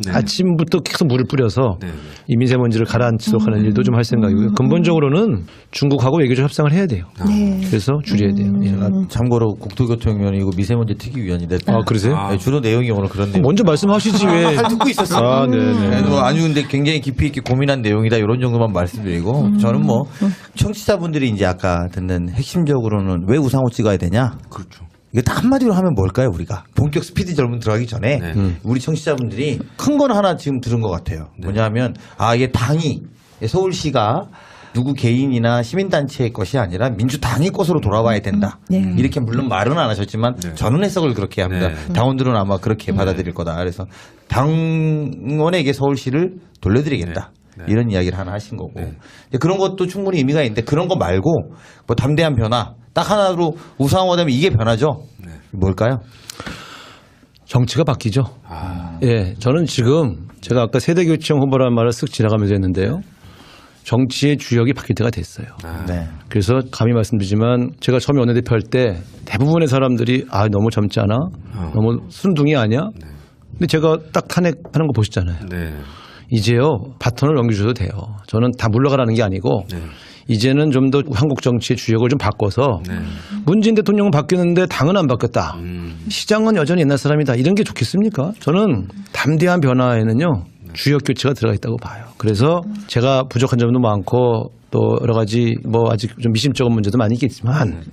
아침부터 계속 물을 뿌려서 이 미세먼지를 가라앉히도록 하는 일도 좀 할 생각이고요. 근본적으로는 중국하고 외교적 협상을 해야 돼요. 네. 그래서 줄여야 돼요. 예. 참고로 국토교통위원이고 미세먼지 특위위원인데 아, 그러세요? 네, 주로 내용이 오늘 그런 내용. 먼저 말씀하시지 왜? 잘 듣고 있었어. 아, 네네. 아주 근데 굉장히 깊이 있게 고민한 내용이다 이런 정도만 말씀드리고 저는 뭐 청취자분들이 이제 아까 듣는 핵심적으로는 왜 우상호 찍어야 되냐? 그렇죠. 이게 딱 한마디로 하면 뭘까요, 우리가? 본격 스피드 젊은 들어가기 전에 우리 청취자분들이 큰 건 하나 지금 들은 것 같아요. 뭐냐면, 이게 당이, 서울시가 누구 개인이나 시민단체의 것이 아니라 민주당의 것으로 돌아와야 된다. 이렇게 물론 말은 안 하셨지만 저는 해석을 그렇게 합니다. 당원들은 아마 그렇게 받아들일 거다. 그래서 당원에게 서울시를 돌려드리겠다. 이런 이야기를 하나 하신 거고. 그런 것도 충분히 의미가 있는데 그런 거 말고 뭐 담대한 변화. 딱 하나로 우상호가 되면 이게 변화죠. 뭘까요? 정치가 바뀌죠. 예, 저는 지금 제가 아까 세대교체형 후보라는 말을 쓱 지나가면서 했는데요. 정치의 주역이 바뀔 때가 됐어요. 네. 그래서 감히 말씀드리지만 제가 처음에 원내대표 할 때 대부분의 사람들이 너무 젊지 않아? 너무 순둥이 아니야? 근데 제가 딱 탄핵하는 거 보셨잖아요. 네. 이제요 바톤을 넘겨주셔도 돼요. 저는 다 물러가라는 게 아니고 이제는 좀 더 한국 정치의 주역을 좀 바꿔서 문재인 대통령은 바뀌었는데 당은 안 바뀌었다. 시장은 여전히 옛날 사람이다. 이런 게 좋겠습니까? 저는 담대한 변화에는요. 주역 교체가 들어가 있다고 봐요. 그래서 제가 부족한 점도 많고 또 여러 가지 뭐 아직 좀 미심쩍은 문제도 많이 있겠지만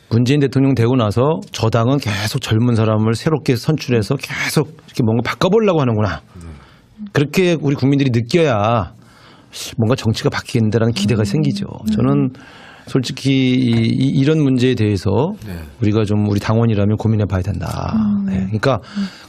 문재인 대통령 되고 나서 저 당은 계속 젊은 사람을 새롭게 선출해서 계속 이렇게 뭔가 바꿔보려고 하는구나. 그렇게 우리 국민들이 느껴야 뭔가 정치가 바뀌는다라는 기대가 생기죠. 저는 솔직히 이런 문제에 대해서 우리가 좀 우리 당원이라면 고민해 봐야 된다. 네. 그러니까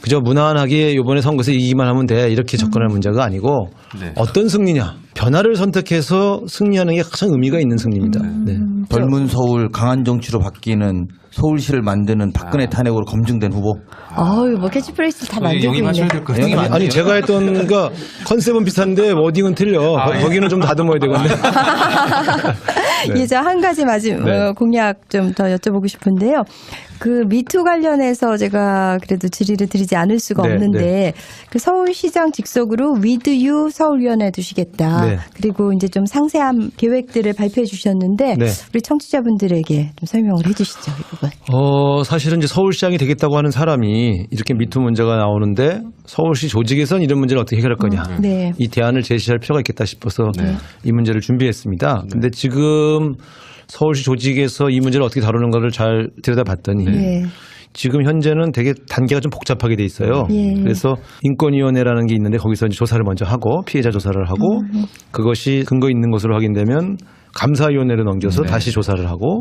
그저 무난하게 이번에 선거에서 이기기만 하면 돼 이렇게 접근할 문제가 아니고 어떤 승리냐. 변화를 선택해서 승리하는 게 가장 의미가 있는 승리입니다. 네. 젊은 서울 강한 정치로 바뀌는 서울시를 만드는 박근혜 탄핵으로 검증된 후보. 뭐 캐치프레이즈 다 만들고 있네. 영입하셔야 될 것 같아요. 아니 제가 했던 그러니까 컨셉은 비슷한데 워딩은 틀려. 거기는 좀 다듬어야 되겠네. 예, 저 한 가지 공약 좀 더 여쭤보고 싶은데요. 그 미투 관련해서 제가 그래도 질의를 드리지 않을 수가 없는데 그 서울시장 직속으로 위드유 서울위원회 두시겠다. 그리고 이제 좀 상세한 계획들을 발표해 주셨는데 우리 청취자분들에게 좀 설명을 해주시죠. 이 부분. 사실은 이제 서울시장이 되겠다고 하는 사람이 이렇게 미투 문제가 나오는데 서울시 조직에선 이런 문제를 어떻게 해결할 거냐. 이 대안을 제시할 필요가 있겠다 싶어서 이 문제를 준비했습니다. 근데 지금 서울시 조직에서 이 문제를 어떻게 다루는가를 잘 들여다봤더니 지금 현재는 되게 단계가 좀 복잡하게 돼 있어요. 그래서 인권위원회라는 게 있는데 거기서 이제 조사를 먼저 하고 피해자 조사를 하고 그것이 근거 있는 것으로 확인되면 감사위원회로 넘겨서 다시 조사를 하고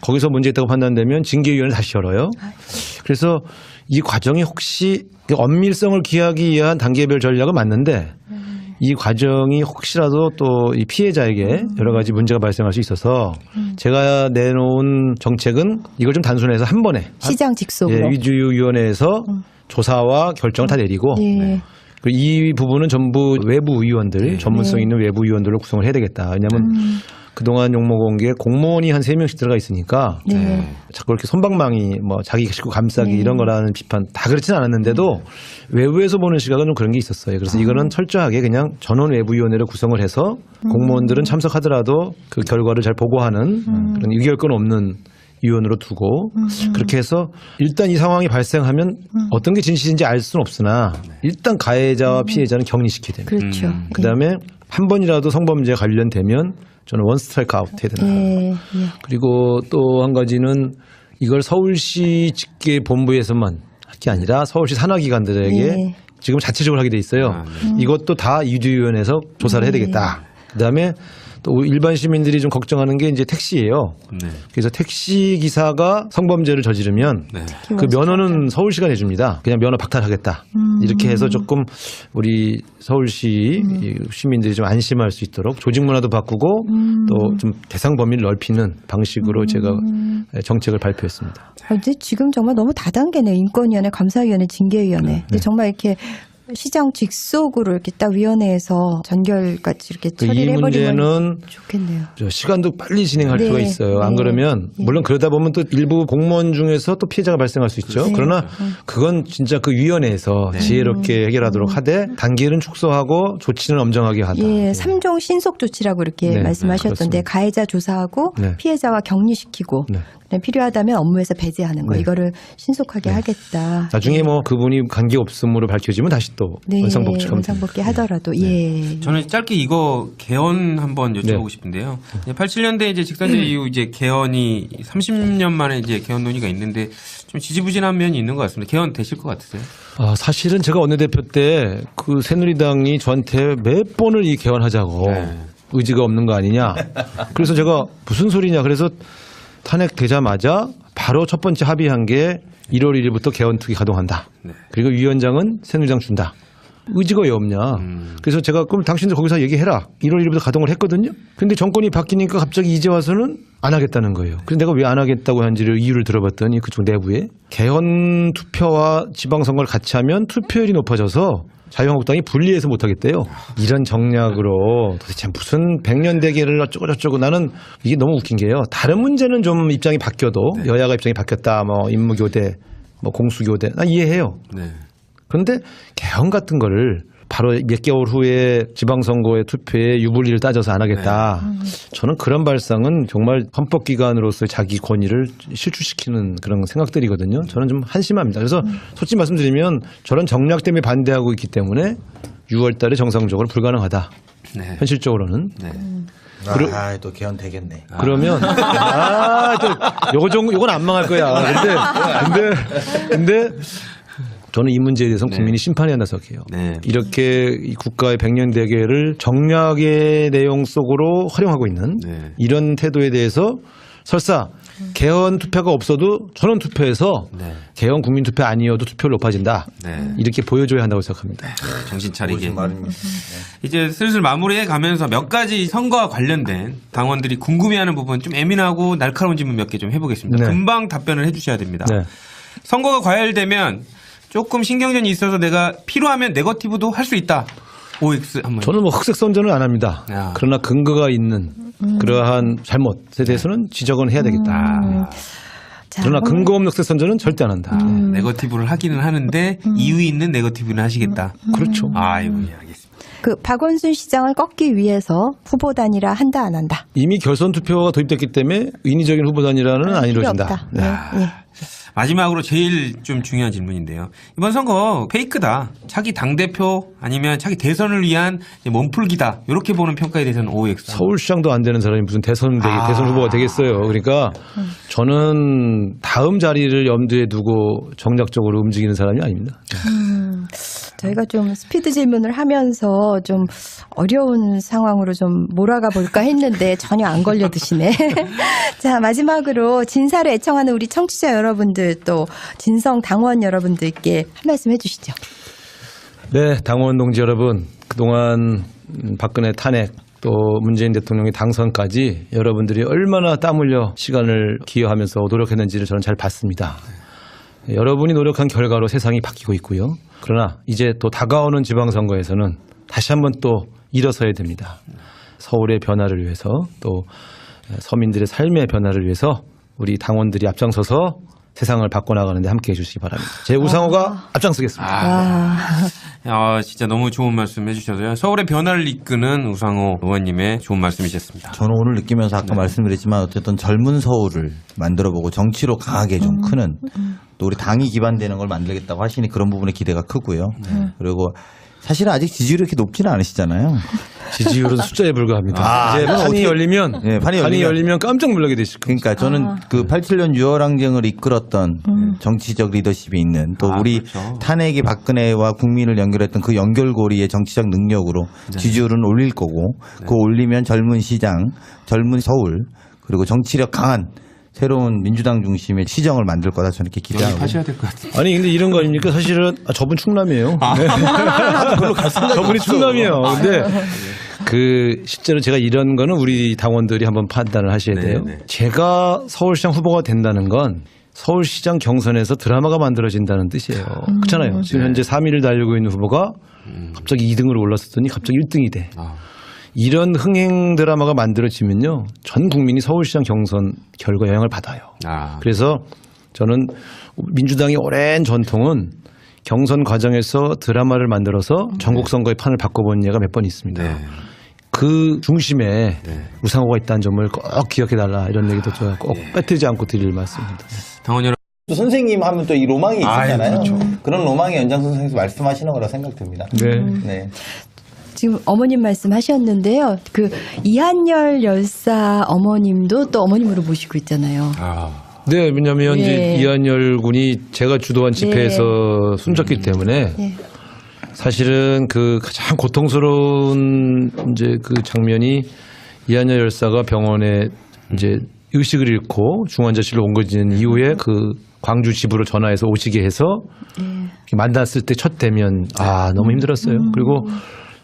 거기서 문제 있다고 판단되면 징계위원회 다시 열어요. 그래서 이 과정이 혹시 엄밀성을 기하기 위한 단계별 전략은 맞는데 이 과정이 혹시라도 또 이 피해자에게 여러 가지 문제가 발생할 수 있어서 제가 내놓은 정책은 이걸 좀 단순해서 한 번에 시장 직속으로 위주위원회에서 조사와 결정을 다 내리고 그리고 이 부분은 전부 외부 의원들 전문성 있는 외부 의원들로 구성을 해야 되겠다. 왜냐하면 그동안 욕먹은 게 공무원이 한 3명씩 들어가 있으니까 자꾸 이렇게 손방망이 뭐 자기 식구 감싸기 이런 거라는 비판 다 그렇진 않았는데도 외부에서 보는 시각은 좀 그런 게 있었어요. 그래서 이거는 철저하게 그냥 전원 외부위원회를 구성을 해서 공무원들은 참석하더라도 그 결과를 잘 보고하는 그런 의결권 없는 위원으로 두고 그렇게 해서 일단 이 상황이 발생하면 어떤 게 진실인지 알 수는 없으나 일단 가해자와 피해자는 격리시켜야 됩니다. 그렇죠. 그다음에 한 번이라도 성범죄에 관련되면 저는 원 스트라이크 아웃 해야 된다. 그리고 또 한 가지는 이걸 서울시 직계 본부에서만 할 게 아니라 서울시 산하기관들에게 예. 지금 자체적으로 하게 돼 있어요. 이것도 다 유두위원회에서 조사를 해야 되겠다. 그다음에 또 일반 시민들이 좀 걱정하는 게 이제 택시예요. 네. 그래서 택시 기사가 성범죄를 저지르면 네. 그 면허는 서울시가 내줍니다. 그냥 면허 박탈하겠다. 이렇게 해서 조금 우리 서울시 시민들이 좀 안심할 수 있도록 조직 문화도 바꾸고 또 좀 대상 범위를 넓히는 방식으로 제가 정책을 발표했습니다. 근데 지금 정말 너무 다단계네. 인권위원회, 감사위원회, 징계위원회. 근데 정말 이렇게 시장 직속으로 이렇게 딱 위원회에서 전결까지 이렇게 이 처리를 해버리면 문제는 좋겠네요. 시간도 빨리 진행할 네. 필요가 있어요. 안 네. 그러면 물론 그러다 보면 또 일부 공무원 중에서 또 피해자가 발생할 수 있죠. 네. 그러나 그건 진짜 그 위원회에서 지혜롭게 해결하도록 하되 단계는 축소하고 조치는 엄정하게 하다. 예, 3종 신속 조치라고 이렇게 네, 말씀하셨던데 네, 가해자 조사하고 네. 피해자와 격리시키고 네. 그다음에 필요하다면 업무에서 배제하는 거 네. 이거를 신속하게 하겠다. 나중에 뭐 그분이 관계 없음으로 밝혀지면 다시 또 네, 원상복귀하면 원상복귀 하더라도 예. 저는 짧게 이거 개헌 한번 여쭤보고 네. 싶은데요. 87년대 이제 직선제 이후 이제 개헌이 30년 만에 이제 개헌 논의가 있는데 좀 지지부진한 면이 있는 것 같습니다. 개헌 되실 것 같으세요? 사실은 제가 원내대표 때 그 새누리당이 저한테 몇 번을 이 개헌하자고 네. 의지가 없는 거 아니냐. 그래서 제가 무슨 소리냐. 그래서 탄핵되자마자 바로 첫 번째 합의한 게 1월 1일부터 개헌특위 가동한다. 네. 그리고 위원장은 새누리당 준다. 의지가 왜 없냐. 그래서 제가 그럼 당신들 거기서 얘기해라. 1월 1일부터 가동을 했거든요. 근데 정권이 바뀌니까 갑자기 이제 와서는 안 하겠다는 거예요. 그래서 내가 왜 안 하겠다고 한지를 이유를 들어봤더니 그쪽 내부에 개헌 투표와 지방선거를 같이 하면 투표율이 높아져서 자유한국당이 분리해서 못하겠대요. 이런 정략으로 도대체 무슨 100년 대계를 어쩌고저쩌고 나는 이게 너무 웃긴 게요. 다른 문제는 좀 입장이 바뀌어도 여야가 입장이 바뀌었다. 뭐 임무교대, 뭐 공수교대 나 이해해요. 네. 그런데 개헌 같은 거를 바로 몇 개월 후에 지방선거의 투표에 유불리를 따져서 안 하겠다. 저는 그런 발상은 정말 헌법기관으로서의 자기 권위를 실추시키는 그런 생각들이거든요. 저는 좀 한심합니다. 그래서 솔직히 말씀드리면 저런 정략 때문에 반대하고 있기 때문에 6월 달에 정상적으로 불가능하다. 네. 현실적으로는. 네. 또 개헌 되겠네. 그러면 또 요건 안 망할 거야. 근데 저는 이 문제에 대해서는 국민이 심판해야 한다 생각해요. 네. 이렇게 이 국가의 100년 대계를 정략의 내용 속으로 활용하고 있는 네. 이런 태도에 대해서 설사 개헌 투표가 없어도 전원 투표에서 네. 개헌 국민 투표 아니어도 투표를 높아진다. 네. 이렇게 보여줘야 한다고 생각합니다. 정신 차리게. 무슨 말입니까? 이제 슬슬 마무리해 가면서 몇 가지 선거와 관련된 당원들이 궁금해하는 부분 좀 예민하고 날카로운 질문 몇 개 좀 해보겠습니다. 네. 금방 답변을 해주셔야 됩니다. 네. 선거가 과열되면 조금 신경전이 있어서 내가 필요하면 네거티브도 할 수 있다. OX 한번. 저는 뭐 흑색 선전은 안 합니다. 야. 그러나 근거가 있는 그러한 잘못에 대해서는 지적은 해야 되겠다. 자, 그러나 근거 없는 흑색 선전은 절대 안 한다. 네거티브를 하기는 하는데 이유 있는 네거티브는 하시겠다. 그렇죠. 아이고, 예, 알겠습니다. 그 박원순 시장을 꺾기 위해서 후보 단일화 한다 안 한다. 이미 결선 투표가 도입됐기 때문에 인위적인 후보 단일화는 안 필요 이루어진다. 없다. 네. 네. 예. 마지막으로 제일 좀 중요한 질문인데요. 이번 선거 페이크다. 차기 당대표 아니면 차기 대선을 위한 몸풀기다. 이렇게 보는 평가에 대해서는 OX. 서울시장도 안 되는 사람이 무슨 대선 후보가 되겠어요. 그러니까 저는 다음 자리를 염두에 두고 정략적으로 움직이는 사람이 아닙니다. 저희가 좀 스피드 질문을 하면서 좀 어려운 상황으로 좀 몰아가 볼까 했는데 전혀 안 걸려드시네. 자, 마지막으로 진사를 애청하는 우리 청취자 여러분들 또 진성 당원 여러분들께 한 말씀 해주시죠. 네, 당원 동지 여러분, 그동안 박근혜 탄핵 또 문재인 대통령의 당선까지 여러분들이 얼마나 땀 흘려 시간을 기여하면서 노력했는지를 저는 잘 봤습니다. 여러분이 노력한 결과로 세상이 바뀌고 있고요. 그러나 이제 또 다가오는 지방선거에서는 다시 한번 또 일어서야 됩니다. 서울의 변화를 위해서 또 서민들의 삶의 변화를 위해서 우리 당원들이 앞장서서 세상을 바꿔나가는 데 함께해 주시기 바랍니다. 제 우상호가 앞장서겠습니다. 진짜 너무 좋은 말씀 해주셔서요. 서울의 변화를 이끄는 우상호 의원님의 좋은 말씀이셨습니다. 저는 오늘 느끼면서 아까 말씀드렸지만 어쨌든 젊은 서울을 만들어보고 정치로 강하게 좀 크는 또 우리 당이 기반되는 걸 만들겠다고 하시니 그런 부분에 기대가 크고요. 그리고 사실은 아직 지지율이 이렇게 높지는 않으시잖아요. 지지율은 숫자에 불과합니다. 아, 이제 이건 판이 어떻게- 열리면 예, 판이 열리면 깜짝 놀라게 되실 겁니다. 그러니까 저는 그 87년 6월 항쟁을 이끌었던 정치적 리더십이 있는 또 우리 그렇죠. 탄핵이 박근혜와 국민을 연결했던 그 연결고리의 정치적 능력으로 지지율은 올릴 거고 그 올리면 젊은 시장, 젊은 서울 그리고 정치력 강한 새로운 민주당 중심의 시정을 만들 거다 저는 이렇게 기대하고. 하셔야 될 것 같아요. 아니 근데 이런 거 아닙니까? 사실은 저분 충남이에요. 별로 갈 생각이 저분이 없어. 충남이에요. 근데 그 실제로 제가 이런 거는 우리 당원들이 한번 판단을 하셔야 돼요. 네. 제가 서울시장 후보가 된다는 건 서울시장 경선에서 드라마가 만들어진다는 뜻이에요. 그렇잖아요. 지금 현재 3위를 달리고 있는 후보가 갑자기 2등으로 올랐었더니 갑자기 1등이 돼. 이런 흥행 드라마가 만들어지면요. 전 국민이 서울시장 경선 결과 영향을 받아요. 그래서 저는 민주당의 오랜 전통은 경선 과정에서 드라마를 만들어서 전국 선거의 판을 바꿔본 예가 몇 번 있습니다. 네. 그 중심에 우상호가 있다는 점을 꼭 기억해달라 이런 얘기도 제가 꼭 빼뜨리지 않고 드릴 말씀입니다. 당원 여러분. 또 선생님 하면 또 이 로망이 있잖아요. 그렇죠. 그런 로망의 연장선상에서 말씀하시는 거라 생각됩니다. 네. 네. 지금 어머님 말씀하셨는데요. 그 이한열 열사 어머님도 또 어머님으로 모시고 있잖아요. 네, 왜냐하면 예. 이제 이한열 군이 제가 주도한 집회에서 숨졌기 때문에 예. 사실은 그 가장 고통스러운 이제 그 장면이 이한열 열사가 병원에 이제 의식을 잃고 중환자실로 옮겨진 이후에 그 광주 집으로 전화해서 오시게 해서 만났을 때 첫 대면 너무 힘들었어요. 그리고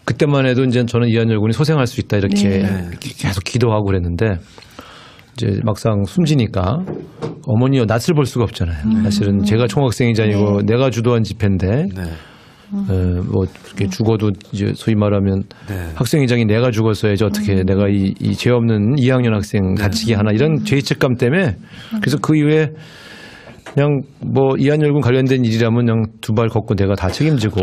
그때만 해도 이제 저는 이한열 군이 소생할 수 있다 이렇게 계속 기도하고 그랬는데 이제 막상 숨지니까 어머니와 낯을 볼 수가 없잖아요. 사실은 제가 총학생이자 아니고 내가 주도한 집회인데 뭐 이렇게 죽어도 이제 소위 말하면 학생회장이 내가 죽었어야지 어떻게 내가 이 죄 없는 2학년 학생 다치게 하나 이런 죄책감 때문에 그래서 그 이후에 그냥 뭐 이한열 군 관련된 일이라면 그냥 두 발 걷고 내가 다 책임지고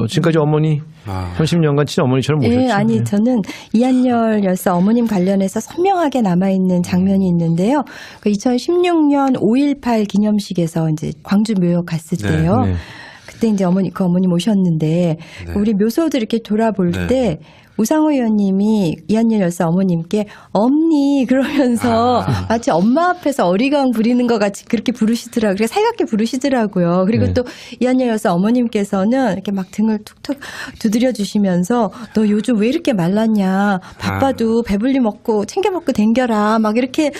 지금까지 어머니 30년간 친어머니처럼 모셨죠. 예, 아니 저는 이한열 열사 어머님 관련해서 선명하게 남아있는 장면이 있는데요. 그 2016년 5.18 기념식에서 이제 광주 묘역 갔을 때요. 네. 그때 이제 어머니 오셨는데 우리 묘소들 이렇게 돌아볼 때 우상호 의원님이 이한열 열사 어머님께 엄니 그러면서 마치 엄마 앞에서 어리광 부리는 것 같이 그렇게 부르시더라고요. 그래서 살갑게 부르시더라고요. 그리고 또 이한열 열사 어머님께서는 이렇게 막 등을 툭툭 두드려 주시면서 너 요즘 왜 이렇게 말랐냐. 바빠도 배불리 먹고 챙겨 먹고 댕겨라. 막 이렇게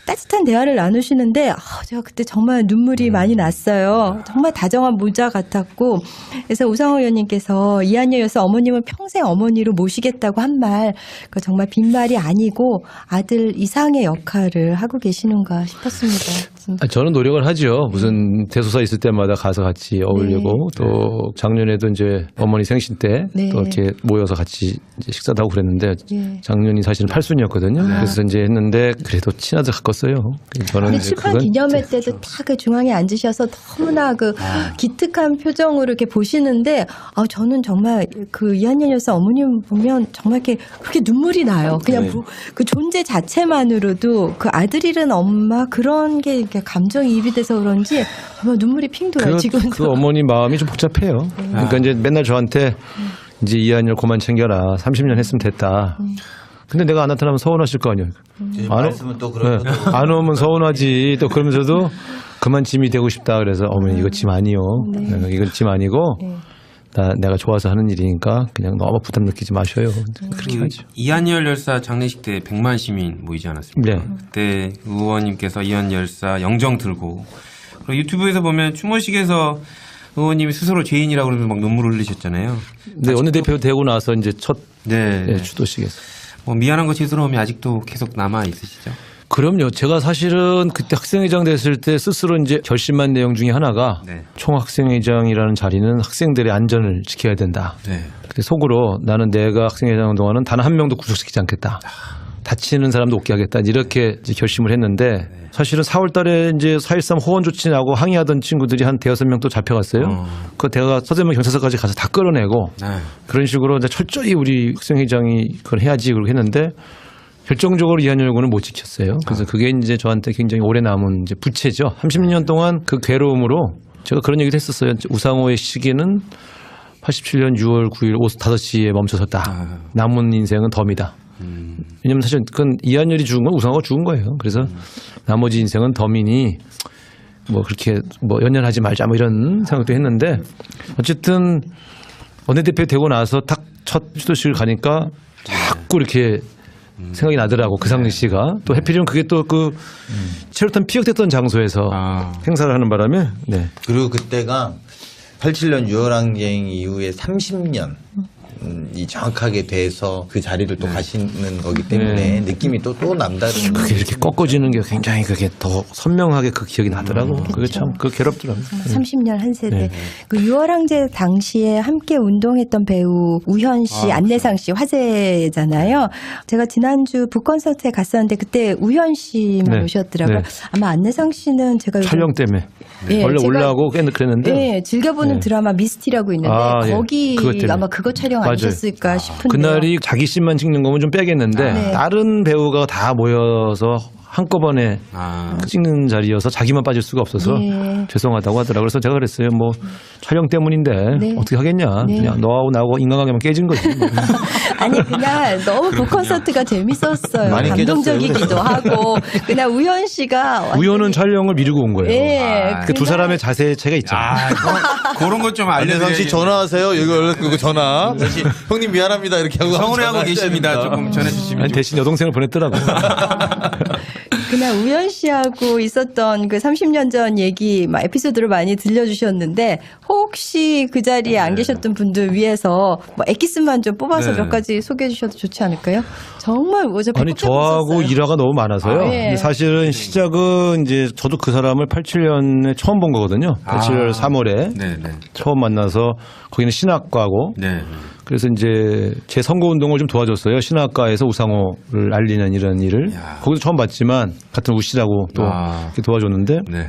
따뜻한 대화를 나누시는데 제가 그때 정말 눈물이 많이 났어요. 정말 다정한 모자 같았고 그래서 우상호 의원님께서 이한열 열사 어머님은 평생 어머니로 모시겠다고 한 말 정말 빈말이 아니고 아들 이상의 역할을 하고 계시는가 싶었습니다. 저는 노력을 하죠. 무슨 대소사 있을 때마다 가서 같이 어울리고 또 작년에도 이제 어머니 생신 때 또 이렇게 모여서 같이 이제 식사도 하고 그랬는데 작년이 사실은 8순이었거든요. 그래서 이제 했는데 그래도 친하들 가꿨어요. 저는 근데 이제 출판 그건 기념회 때도 다 그 중앙에 앉으셔서 너무나 그 기특한 표정으로 이렇게 보시는데 저는 정말 그 이한열 열사 어머님 보면 정말 이렇게 그렇게 눈물이 나요. 그냥 그 존재 자체만으로도 그 아들 잃은 엄마 그런 게 이렇게 감정이입이 돼서 그런지 정말 눈물이 핑 돌아요. 지금도. 그 어머니 마음이 좀 복잡해요. 그러니까 이제 맨날 저한테 이제 이한열 그만 챙겨라. 30년 했으면 됐다. 근데 내가 안 나타나면 서운하실 거 아니에요. 말씀은 또 그런 안 오면 서운하지. 또 그러면서도 그만 짐이 되고 싶다. 그래서 어머니 이거 짐 아니요. 이건 짐 아니고 내가 좋아서 하는 일이니까 그냥 너무 부담 느끼지 마셔요. 그렇게 하죠. 이한열 열사 장례식 때 100만 시민 모이지 않았습니까? 네. 그때 의원님께서 이한열 열사 영정 들고 그리고 유튜브에서 보면 추모식에서 의원님이 스스로 죄인이라고 그러면서 막 눈물을 흘리셨잖아요. 네, 원내대표 되고 나서 이제 첫 네. 주도식에서. 뭐 미안한 거 죄스러움이 아직도 계속 남아 있으시죠? 그럼요. 제가 사실은 그때 학생회장 됐을 때 스스로 이제 결심한 내용 중에 하나가 총학생회장이라는 자리는 학생들의 안전을 지켜야 된다. 근데 속으로 나는 내가 학생회장 동안은 단 한 명도 구속시키지 않겠다. 다치는 사람도 없게 하겠다. 이렇게 이제 결심을 했는데 사실은 4월 달에 이제 4.13 호원 조치 나고 항의하던 친구들이 한 대여섯 명 또 잡혀갔어요. 그 대가 서대문 경찰서까지 가서 다 끌어내고 그런 식으로 이제 철저히 우리 학생회장이 그걸 해야지 그렇게 했는데 결정적으로 이한열 군은 못 지켰어요. 그래서 그게 이제 저한테 굉장히 오래 남은 이제 부채죠. 30년 동안 그 괴로움으로 제가 그런 얘기도 했었어요. 우상호의 시기는 87년 6월 9일 오후 5시에 멈춰섰다. 남은 인생은 덤이다. 왜냐면 사실 그건 이한열이 죽은 건 우상호가 죽은 거예요. 그래서 나머지 인생은 덤이니 뭐 그렇게 뭐 연연하지 말자 뭐 이런 생각도 했는데 어쨌든 원내대표 되고 나서 딱 첫 추도식을 가니까 자꾸 이렇게 생각이 나더라고. 그 당시가 또 해필이면 그게 또 그 체류탄 피격됐던 장소에서 행사를 하는 바람에 네. 그리고 그때가 87년 6월 항쟁 이후에 30년 이 정확하게 돼서 그 자리를 또 가시는 거기 때문에 느낌이 또 남다른. 그게 이렇게 꺾어지는 게 굉장히 그게 더 선명하게 그 기억이 나더라고. 그게 참 그 괴롭더라고. 30년 한 세대. 네. 그 6월 항쟁 당시에 함께 운동했던 배우 우현 씨, 안내상 씨 화제잖아요. 제가 지난주 북콘서트에 갔었는데 그때 우현 씨만 네. 오셨더라고요. 네. 아마 안내상 씨는 제가 요즘 촬영 때문에 예, 원래 제가- 올라오고 그랬는데 네, 즐겨보는 네. 드라마 미스티라고 있는데 예. 거기 그것 때문에. 아마 그거 촬영 맞아요. 아니셨을까 싶은데 그날이 자기 씬만 찍는 거면 좀 빼겠는데 네. 다른 배우가 다 모여서 한꺼번에 찍는 자리여서 자기만 빠질 수가 없어서 네. 죄송하다고 하더라고요. 그래서 제가 그랬어요. 뭐 촬영 때문인데 네. 어떻게 하겠냐. 네. 그냥 너하고 나하고 인간관계만 깨진 거지. 뭐. 아니 그날 너무 북콘서트가 재밌었어요. 많이 감동적이기도 하고 그날 우현 씨가 완전히- 우연은 촬영을 미루고 온 거예요. 예, 그 두 사람의 자세 차이가 있잖아요. 그런 것 좀 안내상 알려드려야지. 씨 전화하세요. 이거 연락 그거 전화. 다시 형님 미안합니다 이렇게 하고 서운해하고 전화하셔야 계십니다. 됩니다. 조금 전해주시면. 아니, 대신 여동생을 보냈더라고. 그날 우현 씨하고 있었던 그 30년 전 얘기 막 에피소드를 많이 들려주셨는데 혹시 그 자리에 안 계셨던 분들 위해서 뭐 엑기스만 좀 뽑아서 네. 몇 가지 소개해 주셔도 좋지 않을까요? 정말 어제 아니 저하고 일화가 너무 많아서요. 아, 네. 근데 사실은 시작은 이제 저도 그 사람을 87년에 처음 본 거거든요. 87년 3월에 네, 네. 처음 만나서 거기는 신학과고 네. 그래서 이제 제 선거 운동을 좀 도와줬어요. 신학과에서 우상호를 알리는 이런 일을 야. 거기서 처음 봤지만 같은 우씨라고 또 아. 이렇게 도와줬는데 네.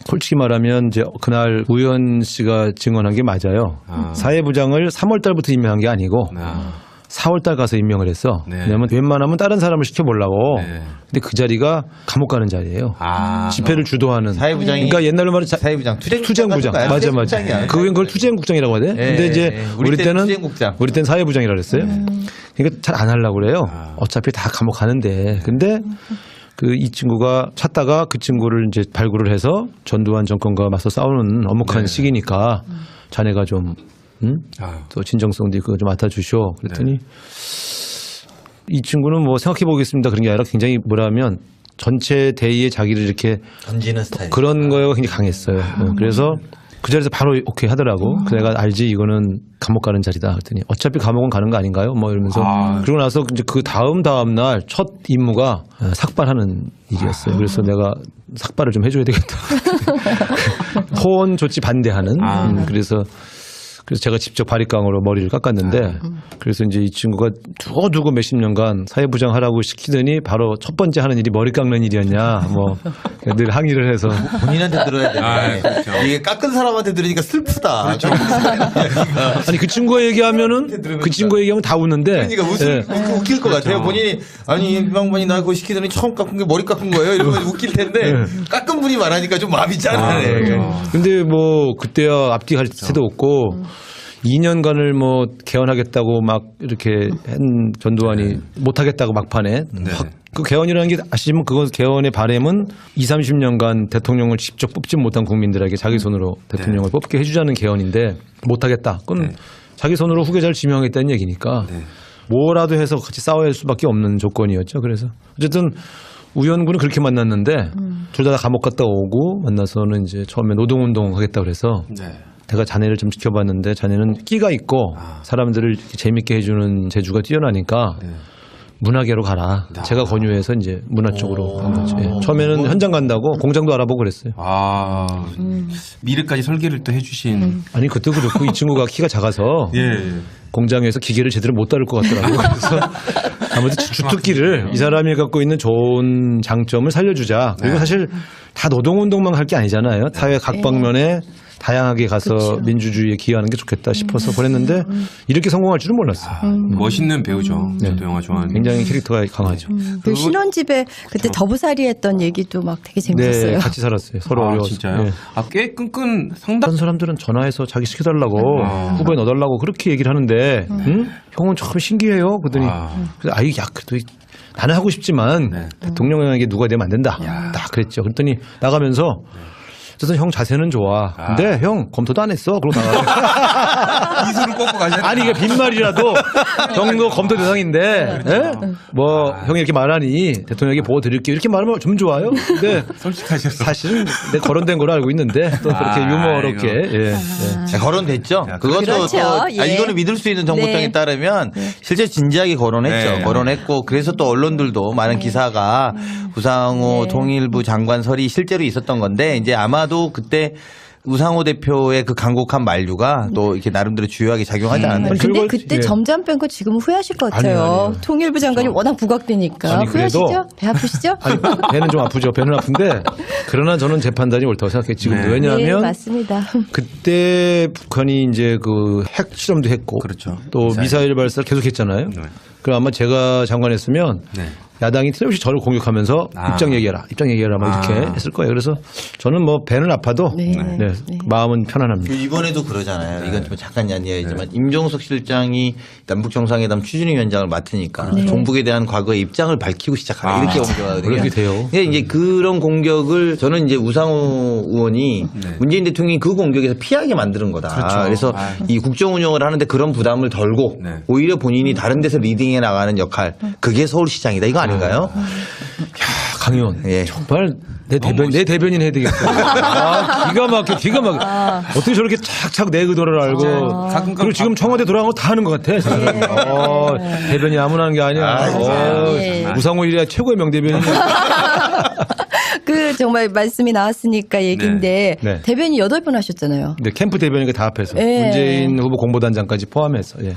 솔직히 말하면 이제 그날 우현 씨가 증언한 게 맞아요. 사회부장을 3월 달부터 임명한 게 아니고 4월 달 가서 임명을 했어. 네. 왜냐면 웬만하면 다른 사람을 시켜보려고. 네. 근데 그 자리가 감옥 가는 자리예요. 네. 집회를 주도하는. 사회부장이 그러니까 옛날로 말하면 사회부장 투쟁부장. 같은 거야. 맞아. 투쟁국장이야. 그걸 투쟁국장이라고 하대. 근데 이제 우리 우리 때는 때는 투쟁국장. 우리 때는 사회부장이라고 그랬어요. 그러니까 잘 안 하려고 그래요. 어차피 다 감옥 가는데. 근데 그 이 친구가 찾다가 그 친구를 이제 발굴을 해서 전두환 정권과 맞서 싸우는 엄혹한 시기니까 자네가 좀 또 진정성도 있고 좀 맡아주시오. 그랬더니 이 친구는 뭐 생각해 보겠습니다. 그런 게 아니라 굉장히 뭐라면 전체 대의에 자기를 이렇게 던지는 스타일. 그런 거가 굉장히 강했어요. 그래서 그 자리에서 바로 오케이 하더라고. 그래서 내가 알지 이거는 감옥 가는 자리다. 그랬더니 어차피 감옥은 가는 거 아닌가요? 뭐 이러면서 그러고 나서 이제 그 다음 날 첫 임무가 삭발하는 일이었어요. 그래서 내가 삭발을 좀 해줘야 되겠다. 호언 조치 반대하는. 그래서 제가 직접 바리깡으로 머리를 깎았는데 그래서 이제 이 친구가 두고두고 몇십 년간 사회부장 하라고 시키더니 바로 첫 번째 하는 일이 머리 깎는 일이었냐 뭐 늘 항의를 해서 본인한테 들어야 돼. 그렇죠. 이게 깎은 사람한테 들으니까 슬프다. 아니 그 친구가 얘기하면은 그 친구가 얘기하면 다 웃는데 그러니까 웃길 것 같아요. 본인이 아니 임방반이 나 그거 시키더니 처음 깎은 게 머리 깎은 거예요. 이러면 웃길 텐데 깎은 분이 말하니까 좀 마음이 짠하네. 근데 뭐 그때야 앞뒤 갈 새도 없고 2년간을 뭐 개헌하겠다고 막 이렇게 한 전두환이 못하겠다고 막판에 확 그 개헌이라는 게 아시지만 그건 개헌의 바람은 20, 30년간 대통령을 직접 뽑지 못한 국민들에게 자기 손으로 대통령을 뽑게 해주자는 개헌인데 못하겠다. 그건 자기 손으로 후계자를 지명하겠다는 얘기니까 뭐라도 해서 같이 싸워야 할 수밖에 없는 조건이었죠. 그래서 어쨌든 우연군은 그렇게 만났는데 둘 다 감옥 갔다 오고 만나서는 이제 처음에 노동운동 하겠다 그래서 내가 자네를 좀 지켜봤는데 자네는 끼가 있고 사람들을 이렇게 재밌게 해주는 재주가 뛰어나니까 문화계로 가라. 제가 권유해서 이제 문화 쪽으로 간 거죠. 예. 처음에는 현장 간다고 공장도 알아보고 그랬어요. 미르까지 설계를 또 해주신. 아니 그것도 그렇고 이 친구가 키가 작아서 공장에서 기계를 제대로 못 다룰 것 같더라고요. 그래서 아무튼 주특기를 이 사람이 갖고 있는 좋은 장점을 살려주자. 그리고 사실 다 노동운동만 할 게 아니잖아요. 사회 각 방면에 다양하게 가서 민주주의에 기여하는 게 좋겠다 싶어서 보냈는데 이렇게 성공할 줄은 몰랐어요. 멋있는 배우죠. 네. 저도 영화 좋아하는. 굉장히 캐릭터가 강하죠. 그 신혼집에 그때 더부살이 했던 얘기도 막 되게 재밌었어요. 네, 같이 살았어요. 서로 아, 어려워서. 진짜요? 네. 꽤 끈끈 상당. 다른 사람들은 전화해서 자기 시켜달라고 후보에 넣어달라고 그렇게 얘기를 하는데 응? 형은 참 신기해요. 그러더니 그래서 아이 야 그래도 나는 하고 싶지만 대통령에게 누가 되면 안 된다. 딱 그랬죠. 그랬더니 나가면서 그래서 형 자세는 좋아. 근데 형 검토도 안 했어. 그러고 나가. 이수를 꺾고 가셨. 아니 이게 빈말이라도 형도 검토 대상인데 예? 뭐 형이 이렇게 말하니 대통령에게 보고 드릴게요. 이렇게 말하면 좀 좋아요. 근데 솔직하셨어. 사실은 내 거론된 걸로 알고 있는데 또 그렇게 유머롭게 예. 네, 거론됐죠. 그것도 그렇죠. 또 예. 이거는 믿을 수 있는 정보통에 네. 따르면 실제 진지하게 거론했죠. 네. 거론했고 그래서 또 언론들도 많은 기사가 우상호 통일부 장관설이 실제로 있었던 건데 이제 아마도 그때 우상호 대표의 그 간곡한 만류가 또 이렇게 나름대로 주요하게 작용하지 않았나. 근데 그리고- 그때 예. 점잖 뺀 거 지금은 후회하실 것 같아요. 아니에요. 통일부 장관이 워낙 부각되니까. 아니, 그래도- 후회하시죠? 배 아프시죠? 아니 배는 좀 아프죠. 배는 아픈데 그러나 저는 제 판단이 옳다고 생각해요. 지금도 네. 네, 왜냐하면 맞습니다. 그때 북한이 이제 그 핵 실험도 했고 그렇죠. 또 미사일 발사를 계속했잖아요. 네. 그럼 아마 제가 장관했으면 네. 야당이 틀림없이 저를 공격하면서 입장 얘기해라 막 이렇게 했을 거예요. 그래서 저는 뭐 배는 아파도 네. 네, 마음은 편안합니다. 이번에도 그러잖아요. 이건 좀 잠깐 이야기지만 임종석 실장이 남북 정상회담 추진위원장을 맡으니까 종북에 대한 과거의 입장을 밝히고 시작하는 이렇게 공격하거든요. 그렇게 돼요. 근데 이제 그런 공격을 저는 이제 우상호 의원이 문재인 대통령이 그 공격에서 피하게 만드는 거다. 그래서 이 국정 운영을 하는데 그런 부담을 덜고 네. 오히려 본인이 다른 데서 리딩해 나가는 역할 그게 서울시장이다. 이거 아닌가요? 강 의원 예. 정말 내 대변인 해야 되겠어요. 기가 막혀. 어떻게 저렇게 착착 내 의도를 알고 가끔 그리고 지금 청와대 돌아간 거 다 하는 것 같아. 대변인 아무나 하는 게 아니야. 예. 우상호 일이야 최고의 명대변인이야. 그 정말 말씀이 나왔으니까 얘기인데 네. 대변인 8번 하셨잖아요. 근데 캠프 대변인과 다 합해서 예. 문재인 후보 공보단장까지 포함해서 예.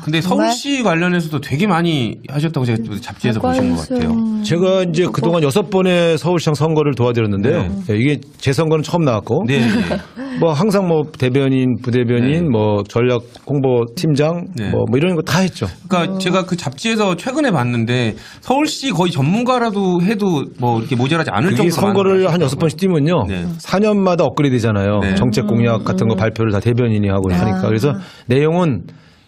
근데 정말? 서울시 관련해서도 되게 많이 하셨다고 제가 잡지에서 보신 것 같아요. 제가 이제 그동안 6번의 서울시장 선거를 도와드렸는데요. 예, 이게 제 선거는 처음 나왔고 네. 뭐 항상 뭐 대변인, 부대변인, 뭐 전략 홍보 팀장 네. 뭐 이런 거 다 했죠. 그러니까 제가 그 잡지에서 최근에 봤는데 서울시 거의 전문가라도 해도 뭐 이렇게 모자라지 않을 이게 정도로 선거를 많은 한 6번씩 뛰면요. 네. 4년마다 업그레이드잖아요. 네. 정책 공약 같은 거 발표를 다 대변인이 하고 하니까. 그래서 내용은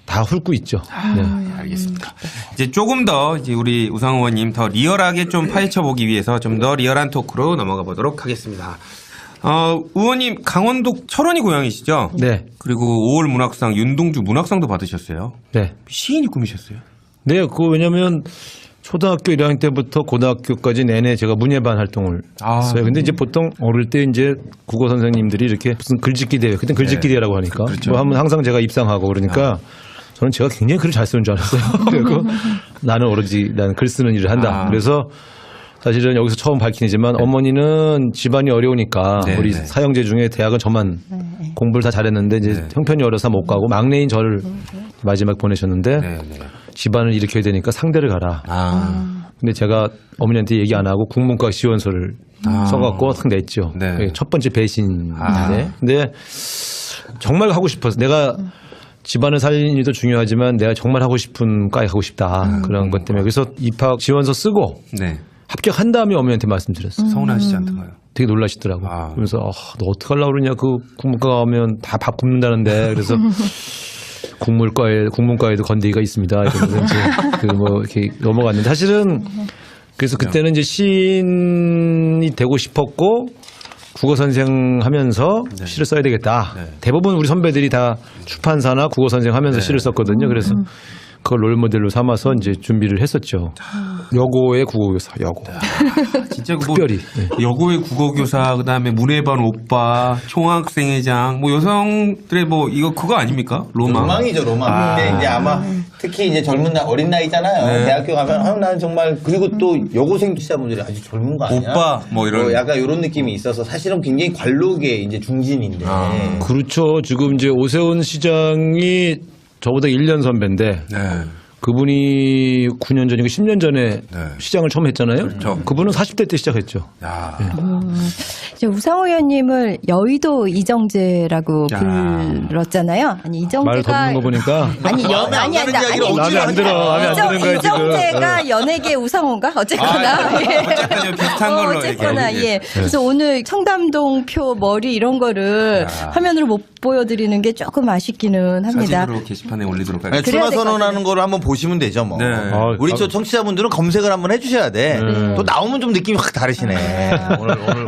다 훑고 있죠. 네. 알겠습니다. 이제 조금 더 이제 우리 우상호 의원님 더 리얼하게 좀 파헤쳐 보기 위해서 좀 더 리얼한 토크로 넘어가 보도록 하겠습니다. 의원님 강원도 철원이 고향이시죠? 네. 그리고 5월 문학상 윤동주 문학상도 받으셨어요. 네. 시인이 꿈이셨어요? 네. 왜냐면 초등학교 1학년 때부터 고등학교까지 내내 제가 문예반 활동을 했어요. 근데 이제 보통 어릴 때 이제 국어 선생님들이 이렇게 무슨 글짓기 대회, 그때 글짓기 대회라고 하니까 그렇죠. 뭐 하면 항상 제가 입상하고 그러니까 저는 제가 굉장히 글을 잘 쓰는 줄 알았어요. 그리고 나는 오로지 나는 글 쓰는 일을 한다. 그래서 사실은 여기서 처음 밝히지만 어머니는 집안이 어려우니까 네, 우리 네. 사형제 중에 대학은 저만 공부를 다 잘했는데 이제 형편이 어려서 못 가고 막내인 저를 마지막 보내셨는데 네. 집안을 일으켜야 되니까 상대를 가라. 근데 제가 어머니한테 얘기 안 하고 국문과 시원서를 써갖고 탁 냈죠. 네. 그게 첫 번째 배신인데. 근데 정말 하고 싶어서 내가 집안을 살리는 일도 중요하지만 내가 정말 하고 싶은 과에 가고 싶다. 그런 것 때문에. 그래서 입학 지원서 쓰고 네. 합격한 다음에 어머니한테 말씀드렸어요. 서운하시지 않던가요? 되게 놀라시더라고. 그래서 너 어떡하려고 그러냐. 그 국문과 가면 다 밥 굶는다는데. 그래서 국문과에도 건대기가 있습니다. 이러면서 이제 뭐 이렇게 넘어갔는데 사실은 그래서 그때는 이제 시인이 되고 싶었고 국어 선생 하면서 시를 써야 되겠다. 대부분 우리 선배들이 다 출판사나 국어 선생 하면서 시를 썼거든요. 그래서 그걸 롤모델로 삼아서 이제 준비를 했었죠. 여고의 국어교사, 여고. 진짜 뭐 특별히. 여고의 국어교사, 그다음에 문예반 오빠, 총학생회장, 뭐 여성들의 뭐 이거 그거 아닙니까? 로망. 로망이죠, 로망. 근데 이제 아마 특히 이제 어린 나이잖아요. 대학교 가면 나는 정말 그리고 또 여고생 기자분들이 아주 젊은 거 아니야? 오빠 뭐 이런. 약간 이런 느낌이 있어서 사실은 굉장히 관록의 이제 중진인데. 그렇죠. 지금 이제 오세훈 시장이 저보다 1년 선배인데 네. 그분이 9년 전이고 10년 전에 시장을 처음 했잖아요. 그렇죠. 그분은 40대 때 시작했죠. 야. 이제 우상호 의원님을 여의도 이정재라고 야. 불렀잖아요. 아니 말 걷는 거 이정재가 보니까 아니 마음에 안 가는 이야기를 억지로 마음에 안 들어. 마음에 안 드는 거야 지금. 이정재가 연예계 우상호인가 어쨌거나 예. 어쨌든 좀 비슷한 걸로 어쨌거나 얘기해. 예. 그래서 오늘 청담동 표 머리 이런 거를 화면으로 못 보여드리는 게 조금 아쉽기는 합니다. 사진으로 게시판에 올리도록 아니, 하겠습니다. 출마 그래야 될것 선언하는 거를 한번 보시면 되죠, 뭐. 네. 우리 저 청취자분들은 검색을 한번 해주셔야 돼. 또 나오면 좀 느낌이 확 다르시네.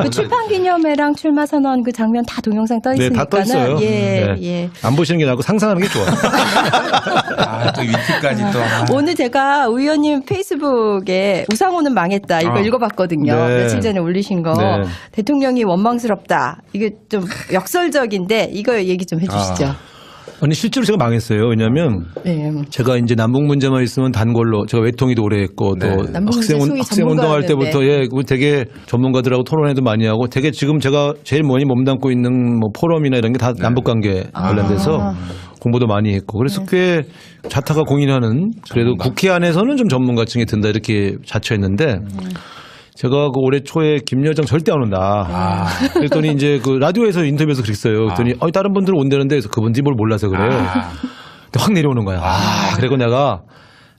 그 출판 기념회랑 출마 선언 그 장면 다 동영상 떠 네, 있으니까 다 떠 있어요. 예, 네. 예. 안 보시는 게 나고 상상하는 게 좋아. 아, 또 위트까지 또. 아. 오늘 제가 의원님 페이스북에 우상호는 망했다 이거 읽어봤거든요. 네. 며칠 전에 올리신 거. 네. 대통령이 원망스럽다. 이게 좀 역설적인데 이거 얘기 좀 해주시죠. 아니 실제로 제가 망했어요. 왜냐하면 네. 제가 이제 남북 문제만 있으면 단골로 제가 외통위도 오래 했고 네. 또 남북 문제 소위 학생 운동할 전문가였는데. 때부터 예, 되게 전문가들하고 토론회도 많이 하고 되게 지금 제가 제일 많이 몸담고 있는 뭐 포럼이나 이런 게 다 남북 관계 관련돼서 공부도 많이 했고 그래서 꽤 자타가 공인하는 그래도 국회 안에서는 좀 전문가층이 든다 이렇게 자처했는데 제가 그 올해 초에 김여정 절대 안 온다. 그랬더니 이제 그 라디오에서 인터뷰에서 그랬어요. 그랬더니 다른 분들은 온다는데 그래서 그분들이 뭘 몰라서 그래요. 근데 확 내려오는 거야. 그리고 내가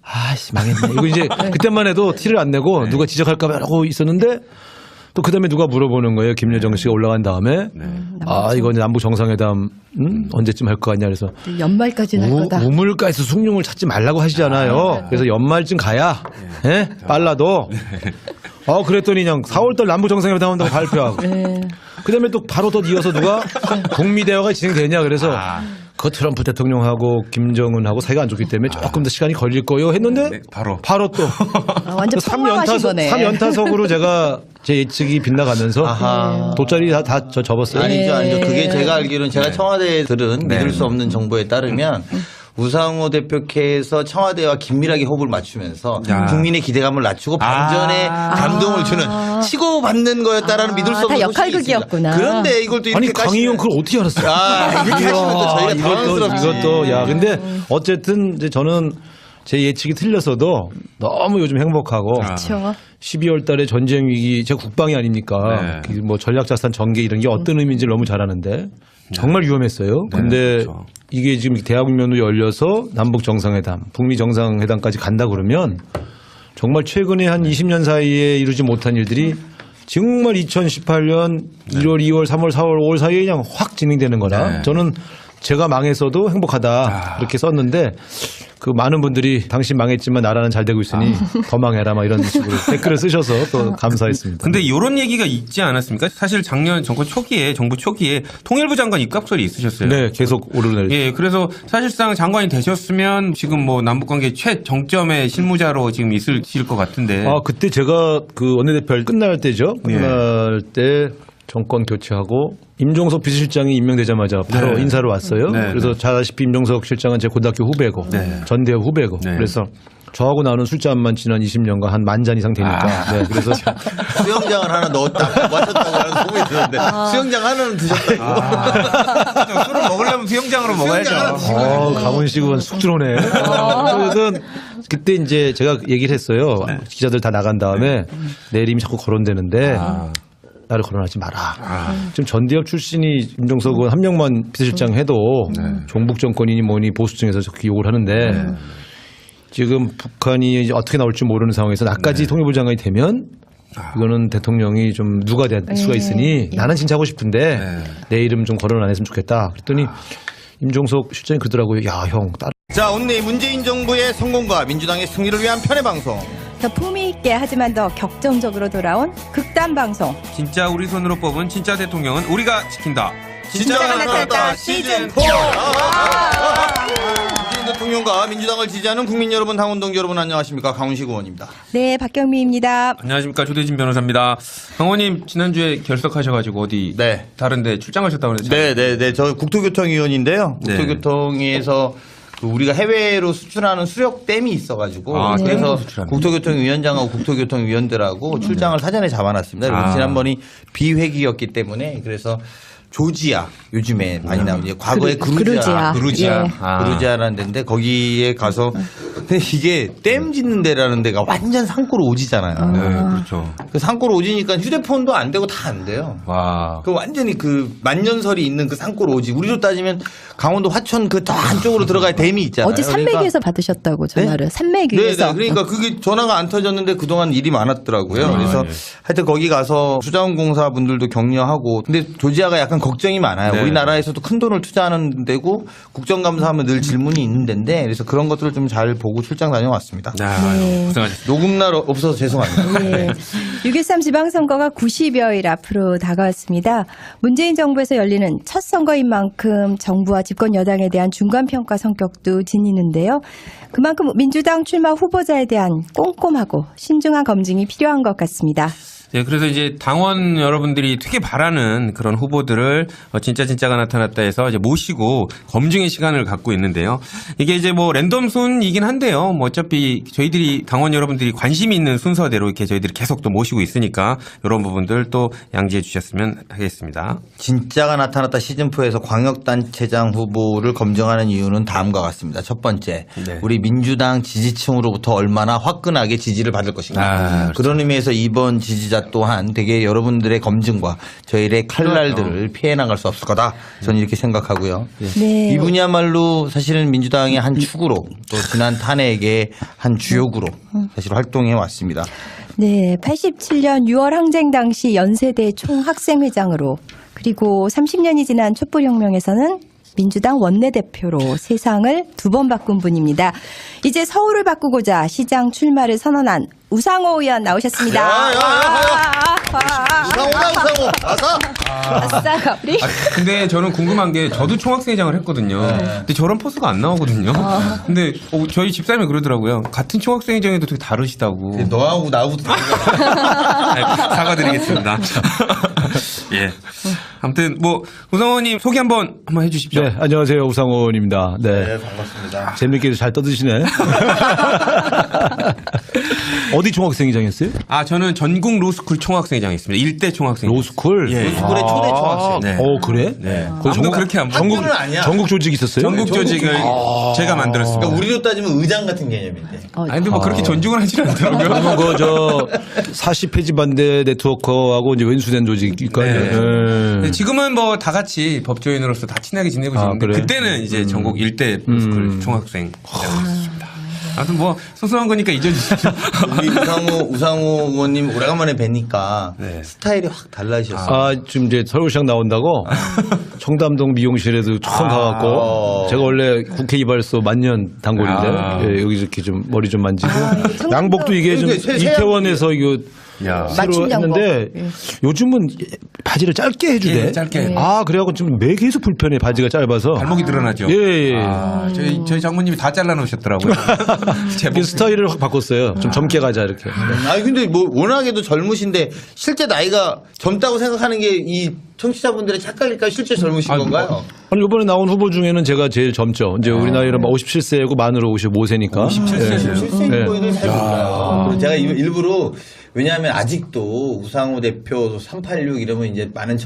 아씨 망했네. 이거 이제 그때만 해도 티를 안 내고 누가 지적할까 봐 하고 있었는데 또 그다음에 누가 물어보는 거예요. 김여정 씨가 올라간 다음에 이거 이제 남북 정상회담 언제쯤 할 거 같냐 그래서 연말까지는 할 거다. 우물가에서 숭늉을 찾지 말라고 하시잖아요. 그래서 연말쯤 가야 예? 빨라도 그랬더니 그냥 4월달 남북 정상회담 한다고 발표하고 그다음에 또 바로 또 이어서 누가 북미 대화가 진행되냐 그래서 그 트럼프 대통령하고 김정은하고 사이가 안 좋기 때문에 조금 더 시간이 걸릴 거요 했는데 네, 바로 또 완전 폭망하신 거네. 3연타석으로 제가 제 예측이 빗나가면서 돗자리 다 접었어요. 아니죠. 그게 제가 알기로는 제가 청와대에 들은 네. 믿을 수 없는 정보에 따르면 우상호 대표께서 청와대와 긴밀하게 호흡을 맞추면서 야. 국민의 기대감을 낮추고 반전에 감동을 주는 치고받는 거였다라는 믿을 수 다 없는 역할극이었구나. 소식이 있습니다. 그런데 이걸 또 이렇게 아니 강희영 그걸 어떻게 알았어요? 이렇게 하시면 또 저희가 당황스럽지. 이것도 야 근데 어쨌든 이제 저는 제 예측이 틀렸어도 너무 요즘 행복하고 그렇죠. 12월 달에 전쟁 위기 제가 국방이 아닙니까? 네. 뭐 전략자산 전개 이런 게 어떤 의미인지를 너무 잘 아는데 정말 위험했어요. 근데 그렇죠. 이게 이게 지금 대학면으로 열려서 남북 정상회담, 북미 정상회담까지 간다 그러면 정말 최근에 한 20년 사이에 이루지 못한 일들이 정말 2018년 1월, 2월, 3월, 4월, 5월 사이에 그냥 확 진행되는 거라 저는 제가 망했어도 행복하다 그렇게 썼는데 그 많은 분들이 당신 망했지만 나라는 잘 되고 있으니 더 망해라 막 이런 식으로 댓글을 쓰셔서 또 감사했습니다. 근데 이런 얘기가 있지 않았습니까? 사실 작년 정권 초기에 정부 초기에 통일부 장관 입각설이 있으셨어요. 네, 계속 오르내리죠. 예, 그래서 사실상 장관이 되셨으면 지금 뭐 남북관계 최정점의 실무자로 지금 있으실 것 같은데. 그때 제가 그 원내대표 끝날 때죠. 끝날 때 정권 교체하고 임종석 비서실장이 임명되자마자 바로 인사를 왔어요. 네, 그래서 잘 아시피 임종석 실장은 제 고등학교 후배고 전대협 후배고 그래서 저하고 나눈 술잔만 지난 20년간 한 10,000잔 이상 되니까. 네, 그래서 수영장을 하나 넣었다 마셨다고 하는 소문이 들었는데 수영장 하나는 드셨다고. 술을 먹으려면 수영장으로 먹어야죠. 강원식은 쑥 들어오네. 어쨌든 그때 이제 제가 얘기를 했어요. 기자들 다 나간 다음에 내 이름이 자꾸 거론되는데 나를 거론하지 마라. 지금 전대협 출신이 임종석 의원 한 명만 비서실장 해도 종북 정권이니 뭐니 보수층에서 저렇게 욕을 하는데 지금 북한이 이제 어떻게 나올지 모르는 상황에서 나까지 통일부 장관이 되면 이거는 대통령이 좀 누가 될 수가 있으니 나는 진짜 하고 싶은데 내 이름 좀 거론 안 했으면 좋겠다. 그랬더니 임종석 실장이 그러더라고요. 야, 형 따로. 자, 오늘 문재인 정부의 성공과 민주당의 승리를 위한 편의 방송. 더 품위 있게 하지만 더 격정적으로 돌아온 극단 방송. 진짜 우리 손으로 뽑은 진짜 대통령은 우리가 지킨다. 진짜가 나타났다 시즌 4. 문재인 대통령과 민주당을 지지하는 국민 여러분, 당원 동지 여러분 안녕하십니까? 강훈식 의원입니다. 네, 박경미입니다. 안녕하십니까. 조대진 변호사입니다. 강원님 지난주에 결석하셔가지고 어디 다른데 출장하셨다고 그랬죠? 네. 저 국토교통위원인데요. 국토교통위에서 우리가 해외로 수출하는 수력댐이 있어가지고 그래서 국토교통위원장하고 국토교통위원들하고 출장을 사전에 잡아놨습니다. 그리고 지난번이 비회기였기 때문에 그래서 조지아 요즘에 많이 나오는 과거에 그루지아라는 데인데 거기에 가서 근데 이게 댐 짓는 데라는 데가 완전 산골 오지잖아요. 네, 그렇죠. 그 산골 오지니까 휴대폰도 안 되고 다 안 돼요. 와. 그 완전히 그 만년설이 있는 그 산골 오지. 우리로 따지면 강원도 화천 그 저 안쪽으로 들어가야 댐이 있잖아요. 어제 산맥위에서 받으셨다고 전화를. 산맥위에서. 네, 그러니까 그게 전화가 안 터졌는데 그동안 일이 많았더라고요. 그래서 예. 하여튼 거기 가서 수자원공사 분들도 격려하고 근데 조지아가 약간 걱정이 많아요. 네. 우리나라에서도 큰 돈을 투자하는 데고 국정감사하면 늘 질문이 있는 데인데 그래서 그런 것들을 좀 잘 보고 출장 다녀왔습니다. 아, 고생하셨습니다. 녹음날 없어서 죄송합니다. 네. 6.13 지방선거가 90여일 앞으로 다가왔습니다. 문재인 정부에서 열리는 첫 선거인 만큼 정부와 집권 여당에 대한 중간평가 성격도 지니는데요. 그만큼 민주당 출마 후보자에 대한 꼼꼼하고 신중한 검증이 필요한 것 같습니다. 네, 그래서 이제 당원 여러분들이 되게 바라는 그런 후보들을 진짜가 나타났다 해서 이제 모시고 검증의 시간을 갖고 있는데요. 이게 이제 뭐 랜덤 순이긴 한데요. 뭐 어차피 저희들이 당원 여러분들이 관심이 있는 순서대로 이렇게 저희들이 계속 또 모시고 있으니까 이런 부분들 또 양지해 주셨으면 하겠습니다. 진짜가 나타났다 시즌4에서 광역단체장 후보를 검증하는 이유는 다음과 같습니다. 첫 번째, 네. 우리 민주당 지지층으로부터 얼마나 화끈하게 지지를 받을 것인가. 그렇죠. 그런 의미에서 이번 지지자 또한 되게 여러분들의 검증과 저희의 칼날들을 피해 나갈 수 없을 거다. 저는 이렇게 생각하고요. 네. 이분이야말로 사실은 민주당의 한 축으로 또 지난 탄핵의 한 주역으로 사실 활동해 왔습니다. 네, 87년 6월 항쟁 당시 연세대 총학생회장으로 그리고 30년이 지난 촛불혁명에서는 민주당 원내대표로 세상을 두 번 바꾼 분입니다. 이제 서울을 바꾸고자 시장 출마를 선언한 우상호 의원 나오셨습니다. 우상호 와서 아싸 가브리. 근데 저는 궁금한 게 저도 총학생회장을 했거든요. 근데 저런 포스가 안 나오거든요. 근데 저희 집사람이 그러더라고요. 같은 총학생회장에도 되게 다르시다고. 너하고 나하고 사과드리겠습니다. 예. 아무튼 뭐 우상호님 소개 한번 해주십시오. 네, 안녕하세요. 우상호입니다. 네. 반갑습니다. 재밌게 잘 떠드시네. 어디 총학생회장이었어요? 아 저는 전국 로스쿨 총학생회장이었습니다. 일대 총학생. 로스쿨? 예. 로스쿨의 초대 총학생. 네. 그래? 네. 거기 아무도 그렇게 안 전국, 학교는 아니야. 전국 조직 있었어요? 전국 조직을 제가 만들었습니다. 그러니까 우리로 따지면 의장 같은 개념인데. 아니 근데 뭐 그렇게 존중을 하지는 않더라고요. 그러면 그저 40페이지 반대 네트워크하고 이제 wen수된 조직일까요? 네. 네. 근데 지금은 뭐 다 같이 법조인으로서 다 친하게 지내고 있는데 그래? 그때는 이제 전국 일대 로스쿨 총학생회장이었습니다. 아무튼 뭐 소소한 거니까 잊어주십시오. 우리 우상호 의원님 오래간만에 뵈니까 네. 스타일이 확 달라지셨어요. 아, 지금 이제 서울시장 나온다고 청담동 미용실에도 처음 가갖고 제가 원래 국회 이발소 만년 단골인데 예, 여기 이렇게 좀 머리 좀 만지고 양복도 이게 좀 그러니까 이태원에서 이거 야. 새로 맞춤 양복. 했는데 요즘은 바지를 짧게 해주대. 예, 짧게. 아 그래갖고 지금 매 계속 불편해 바지가 짧아서. 발목이 드러나죠. 예. 아, 저희 장모님이 다 잘라놓으셨더라고요. 그 스타일을 확 바꿨어요. 좀 젊게 가자 이렇게. 아니 근데 뭐 워낙에도 젊으신데 실제 나이가 젊다고 생각하는 게 이 청취자분들의 착각일까 실제 젊으신 건가요? 아니 이번에 나온 후보 중에는 제가 제일 젊죠. 이제 우리 나이로 57세고 만으로 55세니까. 57세세요? 실세 네. 보이는 잘 몰라요. 제가 일부러 왜냐하면 아직도 우상호 대표 386 이러면 이제 많은